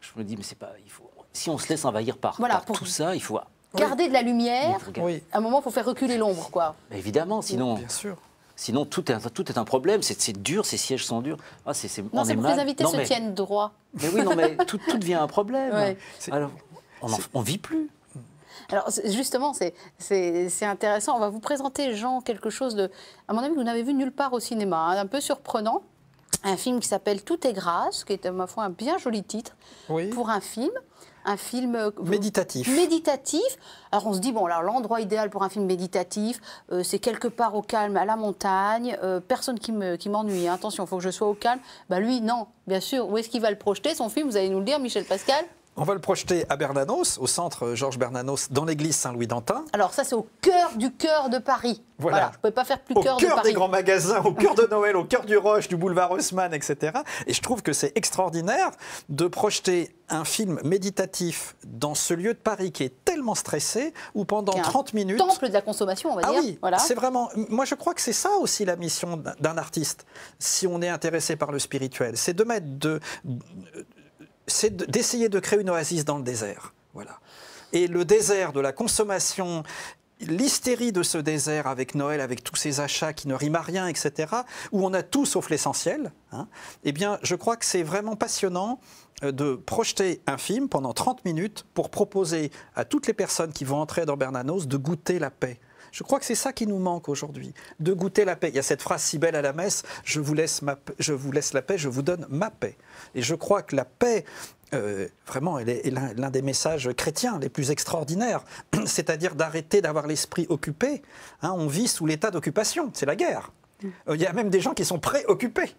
Je me dis, mais c'est pas. Il faut. Si on se laisse envahir par Pour tout ça, il faut. garder de la lumière. il faut garder- Oui, À un moment, il faut faire reculer l'ombre, quoi. Évidemment, sinon. bien sûr. Sinon, tout est un problème. C'est dur, ces sièges sont durs. Ah, Non, on c'est est pour que les mal. invités Non, se mais- tiennent droit. Mais oui, non, mais tout devient un problème. Ouais. Alors, on vit plus. Alors, justement, c'est intéressant. On va vous présenter, Jean, quelque chose de, à mon avis, que vous n'avez vu nulle part au cinéma, hein, un peu surprenant. Un film qui s'appelle Tout est grâce, qui est, à ma foi, un bien joli titre Oui. pour un film. Un film Méditatif. méditatif. Alors on se dit, bon, alors l'endroit idéal pour un film méditatif, c'est quelque part au calme, à la montagne, personne qui m'ennuie. Hein. Attention, il faut que je sois au calme. Bah lui, non, bien sûr. Où est-ce qu'il va le projeter, son film? Vous allez nous le dire, Michel Pascal? On va le projeter à Bernanos, au centre Georges Bernanos, dans l'église Saint-Louis d'Antin. Alors ça, c'est au cœur du cœur de Paris. Voilà. Je ne pouvais pas faire plus Au cœur de cœur Paris. des grands magasins, au cœur de Noël, au cœur du Roche, du boulevard Haussmann, etc. Et je trouve que c'est extraordinaire de projeter un film méditatif dans ce lieu de Paris qui est tellement stressé, où pendant Qui est un 30 minutes... temple de la consommation, on va Ah dire. oui, Voilà. c'est vraiment... Moi, je crois que c'est ça aussi la mission d'un artiste, si on est intéressé par le spirituel. C'est de mettre d'essayer de créer une oasis dans le désert. Voilà. Et le désert de la consommation, l'hystérie de ce désert avec Noël, avec tous ces achats qui ne riment à rien, etc., où on a tout sauf l'essentiel, hein, eh bien, je crois que c'est vraiment passionnant de projeter un film pendant 30 minutes pour proposer à toutes les personnes qui vont entrer dans Bernanos de goûter la paix. Je crois que c'est ça qui nous manque aujourd'hui, de goûter la paix. Il y a cette phrase si belle à la messe, je vous laisse la paix, je vous donne ma paix. Et je crois que la paix, vraiment, elle est l'un des messages chrétiens les plus extraordinaires, c'est-à-dire d'arrêter d'avoir l'esprit occupé. Hein, on vit sous l'état d'occupation, c'est la guerre. Il y a même des gens qui sont préoccupés.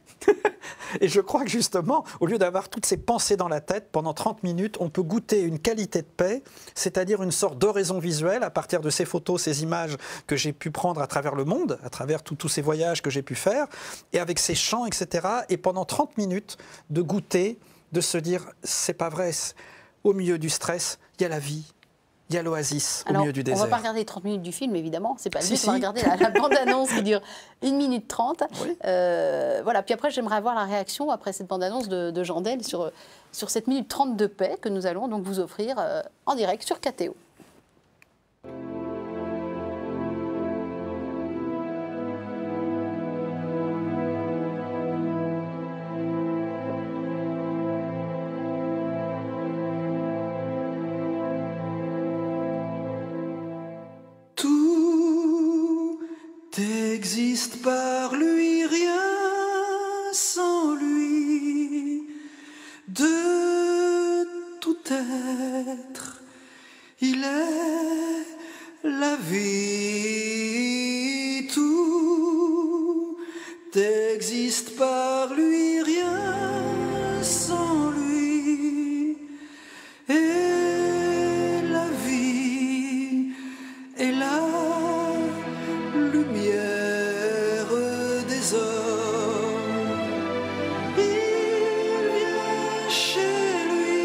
Et je crois que justement, au lieu d'avoir toutes ces pensées dans la tête, pendant 30 minutes, on peut goûter une qualité de paix, c'est-à-dire une sorte d'oraison visuelle à partir de ces photos, ces images que j'ai pu prendre à travers le monde, à travers tous ces voyages que j'ai pu faire, et avec ces chants, etc. Et pendant 30 minutes, de goûter, de se dire, c'est pas vrai, au milieu du stress, il y a la vie. Il y a l'oasis au milieu du désert. On ne va pas regarder 30 minutes du film, évidemment. C'est pas le but. Si, On va si. regarder la bande-annonce qui dure 1 minute 30. Oui. Voilà. Puis après, j'aimerais avoir la réaction, après cette bande-annonce de Jean Del, sur cette minute 30 de paix que nous allons donc vous offrir en direct sur KTO. Tout existe par lui, rien sans lui. De tout être, il est la vie. Tout existe par lui, rien sans lui. Et la vie est la lumière des hommes. Il vient chez lui,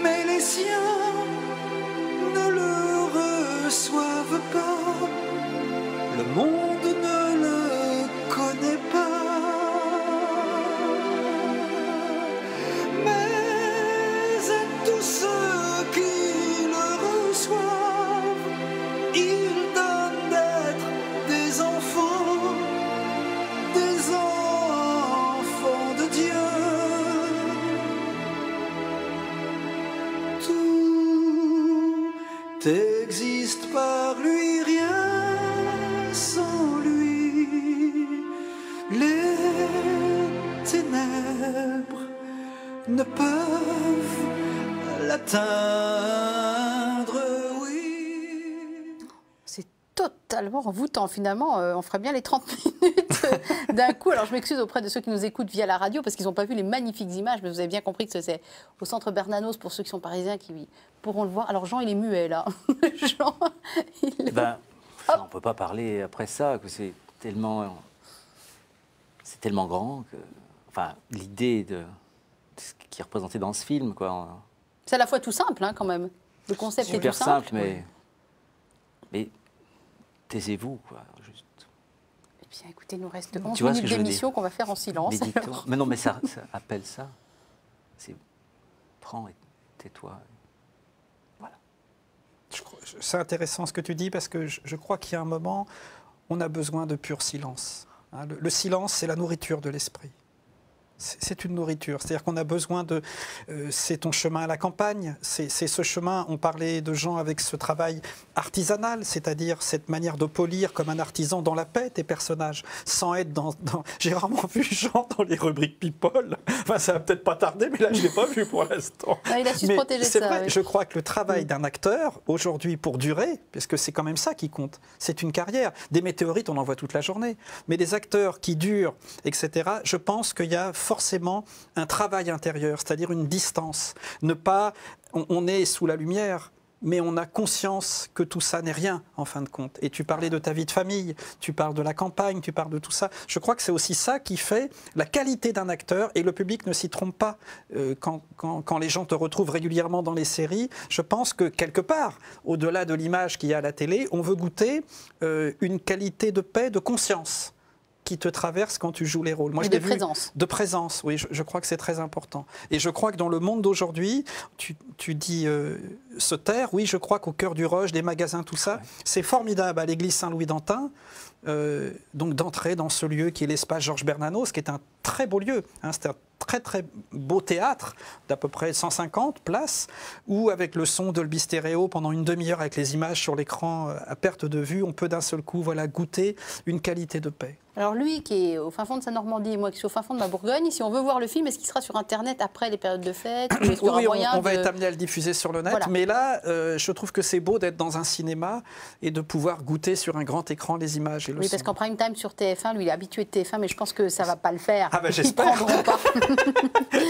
mais les siens ne le reçoivent pas. Le monde ne le connaît pas. Mais à tous ceux qui le reçoivent, il donne d'être des enfants de Dieu. Tout existe par lui, rien sans totalement envoûtant. Finalement, on ferait bien les 30 minutes d'un coup. Alors, je m'excuse auprès de ceux qui nous écoutent via la radio parce qu'ils n'ont pas vu les magnifiques images, mais vous avez bien compris que c'est au centre Bernanos, pour ceux qui sont parisiens, qui pourront le voir. Alors, Jean, il est muet, là. Jean, on ne peut pas parler après ça, que c'est tellement grand que... Enfin, l'idée de ce qui est représenté dans ce film, quoi. C'est à la fois tout simple, hein, quand même. Le concept est tout simple. Super simple, mais taisez-vous, quoi, juste. Eh bien, écoutez, il nous reste 11 minutes d'émission qu'on va faire en silence. Mais non, mais ça appelle ça. C'est prends et tais-toi. Voilà. C'est intéressant ce que tu dis parce que je crois qu'il y a un moment, on a besoin de pur silence. Hein, le silence, c'est la nourriture de l'esprit. C'est une nourriture, c'est-à-dire qu'on a besoin de... c'est ton chemin à la campagne, c'est ce chemin, on parlait de gens avec ce travail artisanal, c'est-à-dire cette manière de polir comme un artisan dans la paix tes personnages, sans être dans... J'ai rarement vu Jean dans les rubriques People, enfin ça va peut-être pas tarder, mais là je ne l'ai pas vu pour l'instant. Il a su se protéger de ça. C'est vrai, oui. Je crois que le travail d'un acteur, aujourd'hui pour durer, parce que c'est quand même ça qui compte, c'est une carrière. Des météorites, on en voit toute la journée, mais des acteurs qui durent, etc., je pense qu'il y a forcément un travail intérieur, c'est-à-dire une distance. Ne pas, on est sous la lumière, mais on a conscience que tout ça n'est rien, en fin de compte. Et tu parlais de ta vie de famille, tu parles de la campagne, tu parles de tout ça. Je crois que c'est aussi ça qui fait la qualité d'un acteur, et le public ne s'y trompe pas. Quand les gens te retrouvent régulièrement dans les séries, je pense que quelque part, au-delà de l'image qu'il y a à la télé, on veut goûter une qualité de paix, de conscience qui te traverse quand tu joues les rôles. Moi, de présence. De présence, oui, je crois que c'est très important. Et je crois que dans le monde d'aujourd'hui, tu dis se taire, oui, je crois qu'au cœur du rush, des magasins, tout ça, c'est formidable à l'église Saint-Louis-d'Antin, donc d'entrer dans ce lieu qui est l'espace Georges Bernanos, qui est un très beau lieu. Hein, c'est un très très beau théâtre d'à peu près 150 places, où avec le son Dolby Stereo pendant une demi-heure avec les images sur l'écran à perte de vue, on peut d'un seul coup goûter une qualité de paix. Alors lui qui est au fin fond de sa Normandie et moi qui suis au fin fond de ma Bourgogne, si on veut voir le film, est-ce qu'il sera sur Internet après les périodes de fête? Oui, on va être amené à le diffuser sur le net, voilà. Mais là, je trouve que c'est beau d'être dans un cinéma et de pouvoir goûter sur un grand écran les images et le son. Parce qu'en prime time sur TF1, lui il est habitué de TF1, mais je pense que ça ne va pas le faire. Ah ben j'espère. Ils prendront pas.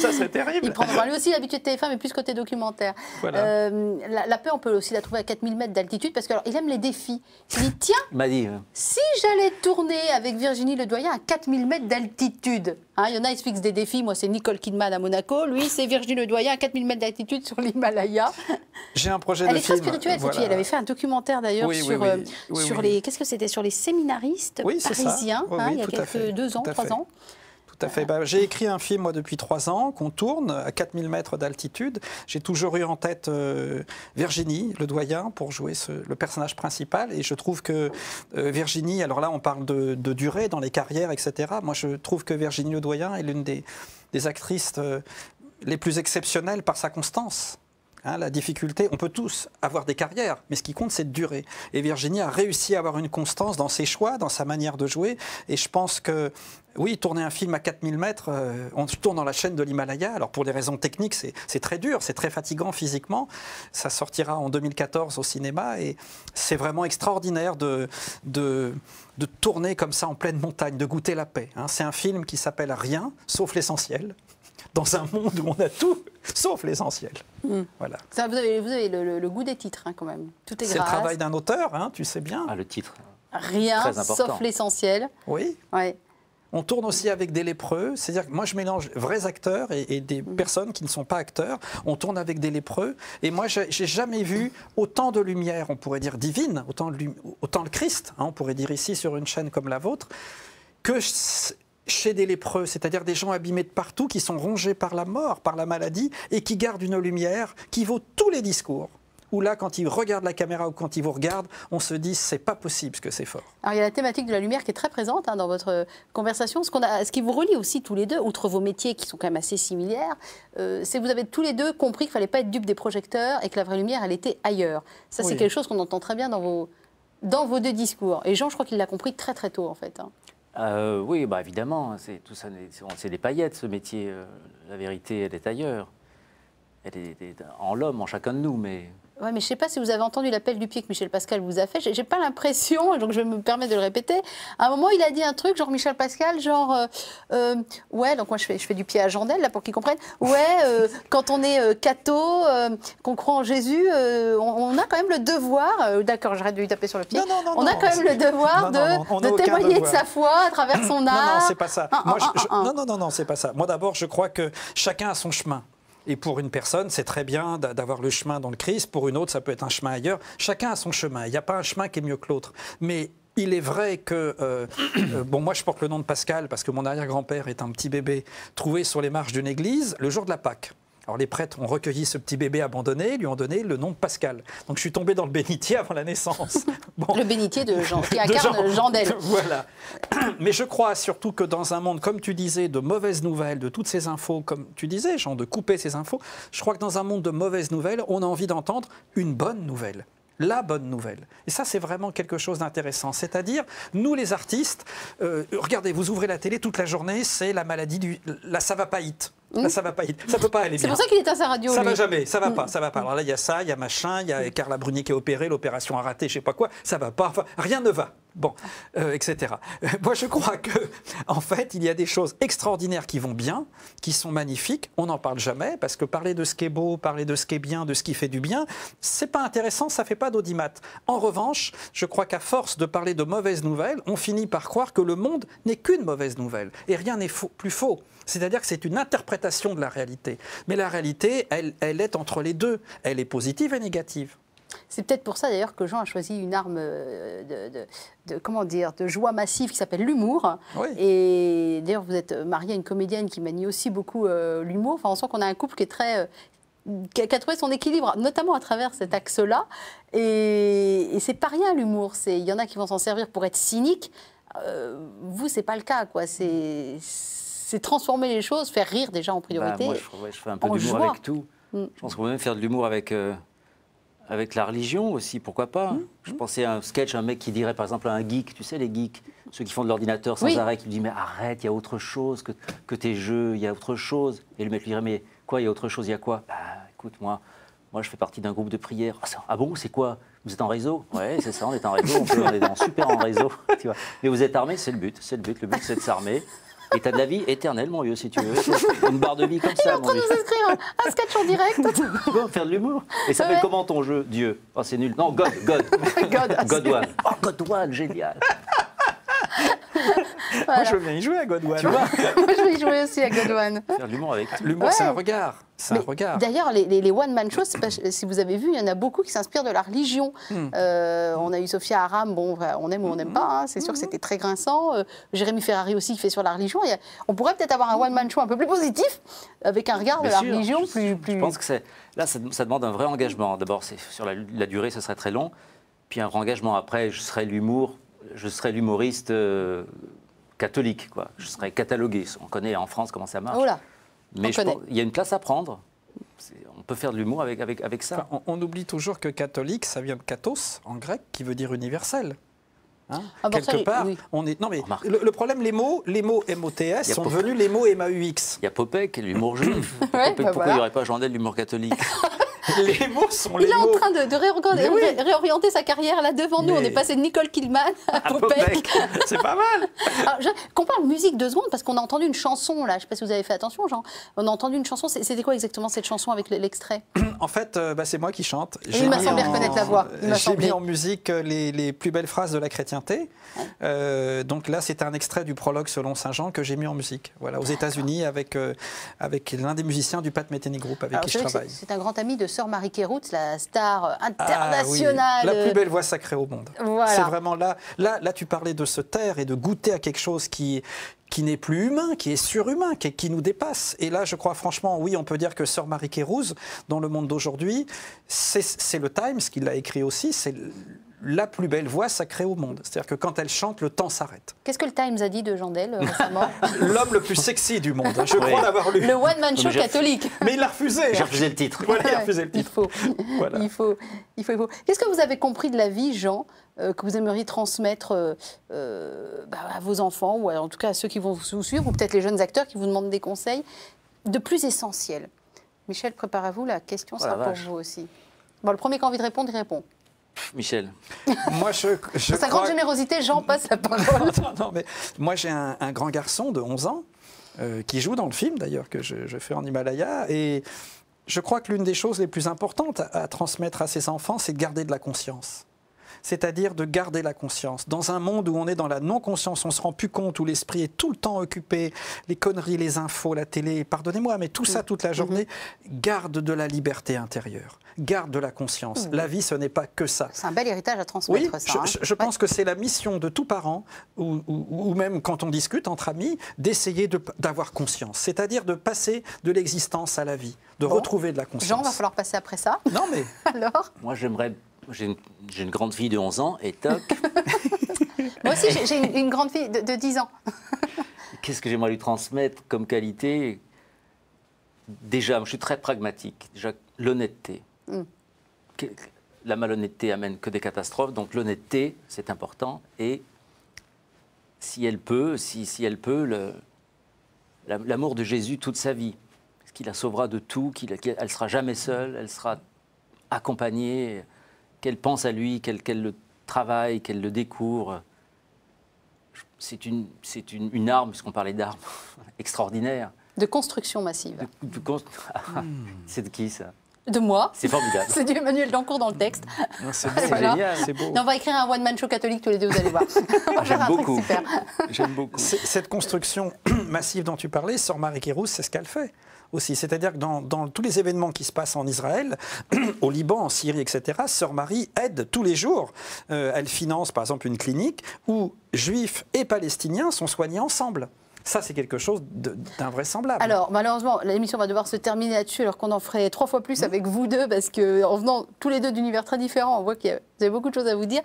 Ça serait terrible. Ils prendront. Lui aussi habitué de TF1, mais plus côté documentaire. Voilà. La paix, on peut aussi la trouver à 4000 mètres d'altitude, parce qu'il aime les défis. Il dit, tiens, si j'allais tourner avec Virginie Ledoyen à 4000 mètres d'altitude. Hein, il y en a, ils se fixent des défis. Moi, c'est Nicole Kidman à Monaco. Lui, c'est Virginie Ledoyen à 4000 mètres d'altitude sur l'Himalaya. J'ai un projet de film. Elle est très spirituelle, cette fille. Elle avait fait un documentaire, d'ailleurs, sur les... Qu'est-ce que c'était? Sur les séminaristes parisiens, il y a quelques 2 ans, 3 ans. Tout à fait. J'ai écrit un film, moi, depuis 3 ans, qu'on tourne à 4000 mètres d'altitude. J'ai toujours eu en tête Virginie Ledoyen pour jouer le personnage principal. Et je trouve que Virginie, alors là, on parle de durée dans les carrières, etc. Moi, je trouve que Virginie Ledoyen est l'une des actrices les plus exceptionnelles par sa constance. Hein, la difficulté, on peut tous avoir des carrières, mais ce qui compte, c'est de durer. Et Virginie a réussi à avoir une constance dans ses choix, dans sa manière de jouer. Et je pense que, oui, tourner un film à 4000 mètres, on tourne dans la chaîne de l'Himalaya. Alors, pour des raisons techniques, c'est très dur, c'est très fatigant physiquement. Ça sortira en 2014 au cinéma. Et c'est vraiment extraordinaire de tourner comme ça en pleine montagne, de goûter la paix. Hein. C'est un film qui s'appelle Rien, sauf l'essentiel. Dans un monde où on a tout, sauf l'essentiel. Voilà. Ça, vous avez le goût des titres, hein, quand même. Tout est grâce. C'est le travail d'un auteur, hein, tu sais bien. Ah, le titre. Rien, sauf l'essentiel. Oui. Ouais. On tourne aussi avec des lépreux, c'est-à-dire que moi je mélange vrais acteurs et des personnes qui ne sont pas acteurs. On tourne avec des lépreux et moi j'ai jamais vu autant de lumière, on pourrait dire divine, autant le Christ, hein, on pourrait dire ici sur une chaîne comme la vôtre, que chez des lépreux, c'est-à-dire des gens abîmés de partout, qui sont rongés par la mort, par la maladie, et qui gardent une lumière qui vaut tous les discours. Où là, quand ils regardent la caméra ou quand ils vous regardent, on se dit, c'est pas possible ce que c'est fort. Alors, il y a la thématique de la lumière qui est très présente dans votre conversation. Ce qui vous relie aussi tous les deux, outre vos métiers qui sont quand même assez similaires, c'est que vous avez tous les deux compris qu'il ne fallait pas être dupe des projecteurs et que la vraie lumière, elle était ailleurs. Ça, c'est quelque chose qu'on entend très bien dans vos 2 discours. Et Jean, je crois qu'il l'a compris très très tôt, en fait. Oui, évidemment, tout ça, c'est des paillettes, ce métier. La vérité, elle est ailleurs. Elle est en l'homme, en chacun de nous, mais... Ouais, mais je ne sais pas si vous avez entendu l'appel du pied que Michel Pascal vous a fait. J'ai pas l'impression, donc je vais me permettre de le répéter. À un moment, il a dit un truc, genre Michel Pascal, genre ouais, donc moi je fais du pied à Jandel là pour qu'ils comprennent. Ouais, quand on est catho, qu'on croit en Jésus, on a quand même le devoir. D'accord, j'arrête de lui taper sur le pied. Non, on a quand même le devoir de témoigner de sa foi à travers son art. Non, c'est pas ça. Non, c'est pas ça. Moi d'abord, je crois que chacun a son chemin. Et pour une personne, c'est très bien d'avoir le chemin dans le Christ. Pour une autre, ça peut être un chemin ailleurs. Chacun a son chemin. Il n'y a pas un chemin qui est mieux que l'autre. Mais il est vrai que... bon, moi, je porte le nom de Pascal parce que mon arrière-grand-père est un petit bébé trouvé sur les marches d'une église le jour de la Pâque. Alors les prêtres ont recueilli ce petit bébé abandonné, lui ont donné le nom de Pascal. Donc je suis tombé dans le bénitier avant la naissance. Bon. Le bénitier de Jean, qui incarne Jandel. Voilà. Mais je crois surtout que dans un monde, comme tu disais, de mauvaises nouvelles, de toutes ces infos, comme tu disais, Jean, de couper ces infos, je crois que dans un monde de mauvaises nouvelles, on a envie d'entendre une bonne nouvelle. La bonne nouvelle. Et ça, c'est vraiment quelque chose d'intéressant. C'est-à-dire, nous les artistes, regardez, vous ouvrez la télé toute la journée, c'est la maladie la savapahite. Ça va pas, ça peut pas aller bien. C'est pour ça qu'il est à sa radio. Ça lui. va jamais, ça va pas, ça va pas. Alors là, il y a ça, il y a machin, il y a Carla Bruni qui est opérée, l'opération a raté, je sais pas quoi, ça va pas, enfin, rien ne va. Bon, etc. Moi, je crois que, en fait, il y a des choses extraordinaires qui vont bien, qui sont magnifiques. On n'en parle jamais parce que parler de ce qui est beau, parler de ce qui est bien, de ce qui fait du bien, c'est pas intéressant, ça fait pas d'audimat. En revanche, je crois qu'à force de parler de mauvaises nouvelles, on finit par croire que le monde n'est qu'une mauvaise nouvelle et rien n'est plus faux. C'est-à-dire que c'est une interprétation de la réalité. Mais la réalité, elle est entre les deux. Elle est positive et négative. C'est peut-être pour ça d'ailleurs que Jean a choisi une arme comment dire, de joie massive qui s'appelle l'humour. Oui. Et d'ailleurs, vous êtes marié à une comédienne qui manie aussi beaucoup l'humour. Enfin, on sent qu'on a un couple qui est très... qui a trouvé son équilibre, notamment à travers cet axe-là. Et c'est pas rien l'humour. Il y en a qui vont s'en servir pour être cyniques. Vous, c'est pas le cas, quoi. C'est transformer les choses, faire rire déjà en priorité. Moi, je fais un peu d'humour avec tout. Je pense qu'on peut même faire de l'humour avec la religion aussi, pourquoi pas. Je pensais à un sketch, un mec qui dirait par exemple à un geek, tu sais les geeks, ceux qui font de l'ordinateur sans arrêt, qui lui dit mais arrête, il y a autre chose que tes jeux, il y a autre chose. Et le mec lui dirait mais quoi, il y a autre chose, il y a quoi? Bah écoute, moi je fais partie d'un groupe de prière. Ah bon, c'est quoi? Vous êtes en réseau? Ouais, c'est ça, on est en réseau, on est super en réseau. Tu vois. Mais vous êtes armés, c'est le but, c'est de s'armer. Et t'as de la vie éternelle, mon vieux, si tu veux. Une barre de vie comme ça. Il est en train de nous inscrire un sketch en direct. Tu vas faire de l'humour. Et ça s'appelle comment ton jeu? Dieu. Oh, c'est nul. Non, God. God One. Oh, God One, génial. Voilà. Moi, je veux bien y jouer à God One. Tu vois? Moi, je veux y jouer aussi à God One. Faire de l'humour avec tout. L'humour, c'est un regard. C'est un regard. D'ailleurs, les one-man shows, si vous avez vu, il y en a beaucoup qui s'inspirent de la religion. On a eu Sophia Aram, bon, on aime ou on n'aime pas, hein, c'est sûr que c'était très grinçant. Jérémy Ferrari aussi qui fait sur la religion. On pourrait peut-être avoir un one-man show un peu plus positif, avec un regard de la religion plus... Je pense que ça demande un vrai engagement. D'abord, sur la durée, ce serait très long. Puis un vrai engagement. Après, je serais l'humoriste catholique, quoi. Je serais catalogué. On connaît en France comment ça marche. Oh là. Mais il y a une place à prendre. On peut faire de l'humour avec ça. Enfin, on oublie toujours que catholique, ça vient de kathos, en grec, qui veut dire universel. Hein, quelque part, on est... Non mais le problème, les mots MOTS sont devenus les mots MAUX. Il y a Popek, l'humour juif. Pourquoi il n'y aurait pas Jandel, l'humour catholique? Les mots sont les mots. Il est en train de réorienter sa carrière là devant nous. On est passé de Nicole Kidman à Popek. C'est pas mal. Qu'on parle musique 2 secondes, parce qu'on a entendu une chanson là. Je ne sais pas si vous avez fait attention, Jean. On a entendu une chanson. C'était quoi exactement cette chanson avec l'extrait? En fait, c'est moi qui chante. Il m'a semblé reconnaître la voix. J'ai mis en musique les plus belles phrases de la chrétienté. Donc là, c'est un extrait du prologue selon Saint Jean que j'ai mis en musique. Voilà, aux États-Unis avec l'un des musiciens du Pat Metheny Group avec qui je travaille. C'est un grand ami de Sœur Marie Kéroutz, la star internationale. Oui. La plus belle voix sacrée au monde. Voilà. C'est vraiment là, tu parlais de se taire et de goûter à quelque chose qui n'est plus humain, qui est surhumain, qui nous dépasse. Et là, je crois franchement, oui, on peut dire que Sœur Marie Kéroutz, dans le monde d'aujourd'hui, c'est le Times qui l'a écrit aussi, c'est la plus belle voix sacrée au monde. C'est-à-dire que quand elle chante, le temps s'arrête. Qu'est-ce que le Times a dit de Jandel récemment? L'homme le plus sexy du monde, je crois l'avoir lu. Le one-man show catholique. Mais il l'a refusé. J'ai refusé le titre. Voilà, il a refusé le titre. Il faut. Qu'est-ce que vous avez compris de la vie, Jean, que vous aimeriez transmettre à vos enfants, ou en tout cas à ceux qui vont vous suivre, ou peut-être les jeunes acteurs qui vous demandent des conseils, de plus essentiel? Michel, préparez-vous, la question sera pour vous aussi. Bon, le premier qui a envie de répondre, il répond. Michel. Moi, Sa grande générosité, Jean passe la parole. Non, mais moi, j'ai un grand garçon de 11 ans qui joue dans le film, d'ailleurs, que je fais en Himalaya. Et je crois que l'une des choses les plus importantes à transmettre à ses enfants, c'est de garder de la conscience. C'est-à-dire de garder la conscience. Dans un monde où on est dans la non-conscience, on ne se rend plus compte, où l'esprit est tout le temps occupé, les conneries, les infos, la télé, pardonnez-moi, mais tout ça toute la journée, garde de la liberté intérieure, garde de la conscience. La vie, ce n'est pas que ça. C'est un bel héritage à transmettre, oui, ça. Je pense que c'est la mission de tout parent, ou même quand on discute entre amis, d'essayer d'avoir conscience. C'est-à-dire de passer de l'existence à la vie, de retrouver de la conscience. Jean, va falloir passer après ça. Non, mais... Alors Moi, j'ai une grande fille de 11 ans et toc. Moi aussi, j'ai une grande fille de 10 ans. Qu'est-ce que j'aimerais lui transmettre comme qualité? Déjà, je suis très pragmatique. Déjà, l'honnêteté. La malhonnêteté amène que des catastrophes, donc l'honnêteté, c'est important. Et si elle peut, l'amour de Jésus toute sa vie, parce qu'il la sauvera de tout, qu'elle ne sera jamais seule, elle sera accompagnée, qu'elle pense à lui, qu'elle le travaille, qu'elle le découvre. C'est une arme, puisqu'on parlait d'armes, extraordinaire. De construction massive. C'est de qui, ça? De moi. C'est formidable. C'est du Emmanuel Dancourt dans le texte. C'est Voilà. génial. C'est beau. Non, on va écrire un one-man show catholique tous les deux, vous allez voir. On va faire un truc beaucoup. super. J'aime beaucoup. Cette construction massive dont tu parlais, Sœur Marie Kérousse, c'est ce qu'elle fait aussi. C'est-à-dire que dans tous les événements qui se passent en Israël, au Liban, en Syrie, etc., Sœur Marie aide tous les jours. Elle finance, par exemple, une clinique où Juifs et Palestiniens sont soignés ensemble. Ça, c'est quelque chose d'invraisemblable. Alors, malheureusement, l'émission va devoir se terminer là-dessus, alors qu'on en ferait 3 fois plus avec vous deux, parce qu'en venant tous les deux d'univers très différents, on voit que vous avez beaucoup de choses à vous dire.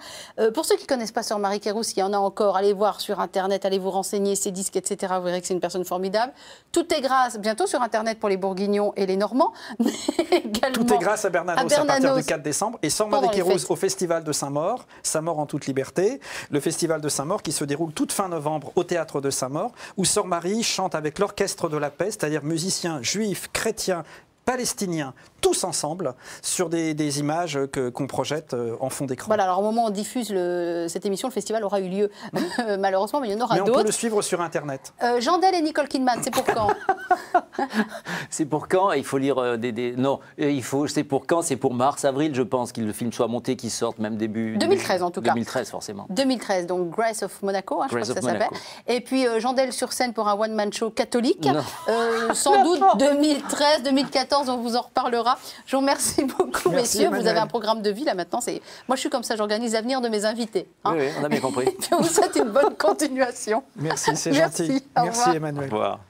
Pour ceux qui ne connaissent pas Sœur Marie Kérousse, il y en a encore, allez voir sur Internet, allez vous renseigner, ses disques, etc. Vous verrez que c'est une personne formidable. Tout est grâce, bientôt sur Internet pour les Bourguignons et les Normands, mais également... Tout est grâce à Bernanos à partir du 4 décembre. Et Sœur Marie Kérousse au Festival de Saint-Maur, Saint-Maur en toute liberté, le Festival de Saint-Maur qui se déroule toute fin novembre au Théâtre de Saint-Maur, où Sœur Marie chante avec l'Orchestre de la Paix, c'est-à-dire musiciens juifs, chrétiens, palestiniens, tous ensemble, sur des images qu'on projette en fond d'écran. Voilà, alors au moment où on diffuse cette émission, le festival aura eu lieu, malheureusement, mais il y en aura d'autres. Mais on peut le suivre sur Internet. Jandel et Nicole Kidman, c'est pour quand? C'est pour quand? Il faut lire Non, c'est pour quand? C'est pour mars, avril, je pense, que le film soit monté, qu'il sorte même début... 2013 en tout cas. 2013 forcément. 2013, donc Grace of Monaco, je crois que ça s'appelle. Et puis Jandel sur scène pour un one-man show catholique. Sans doute 2013, 2014, on vous en reparlera. Je vous remercie beaucoup, messieurs. Emmanuel. Vous avez un programme de vie là maintenant. Moi, je suis comme ça, j'organise l'avenir de mes invités. Oui, on a bien compris. Et puis on vous souhaite une bonne continuation. Merci, c'est gentil. Au Merci revoir. Emmanuel. Au revoir.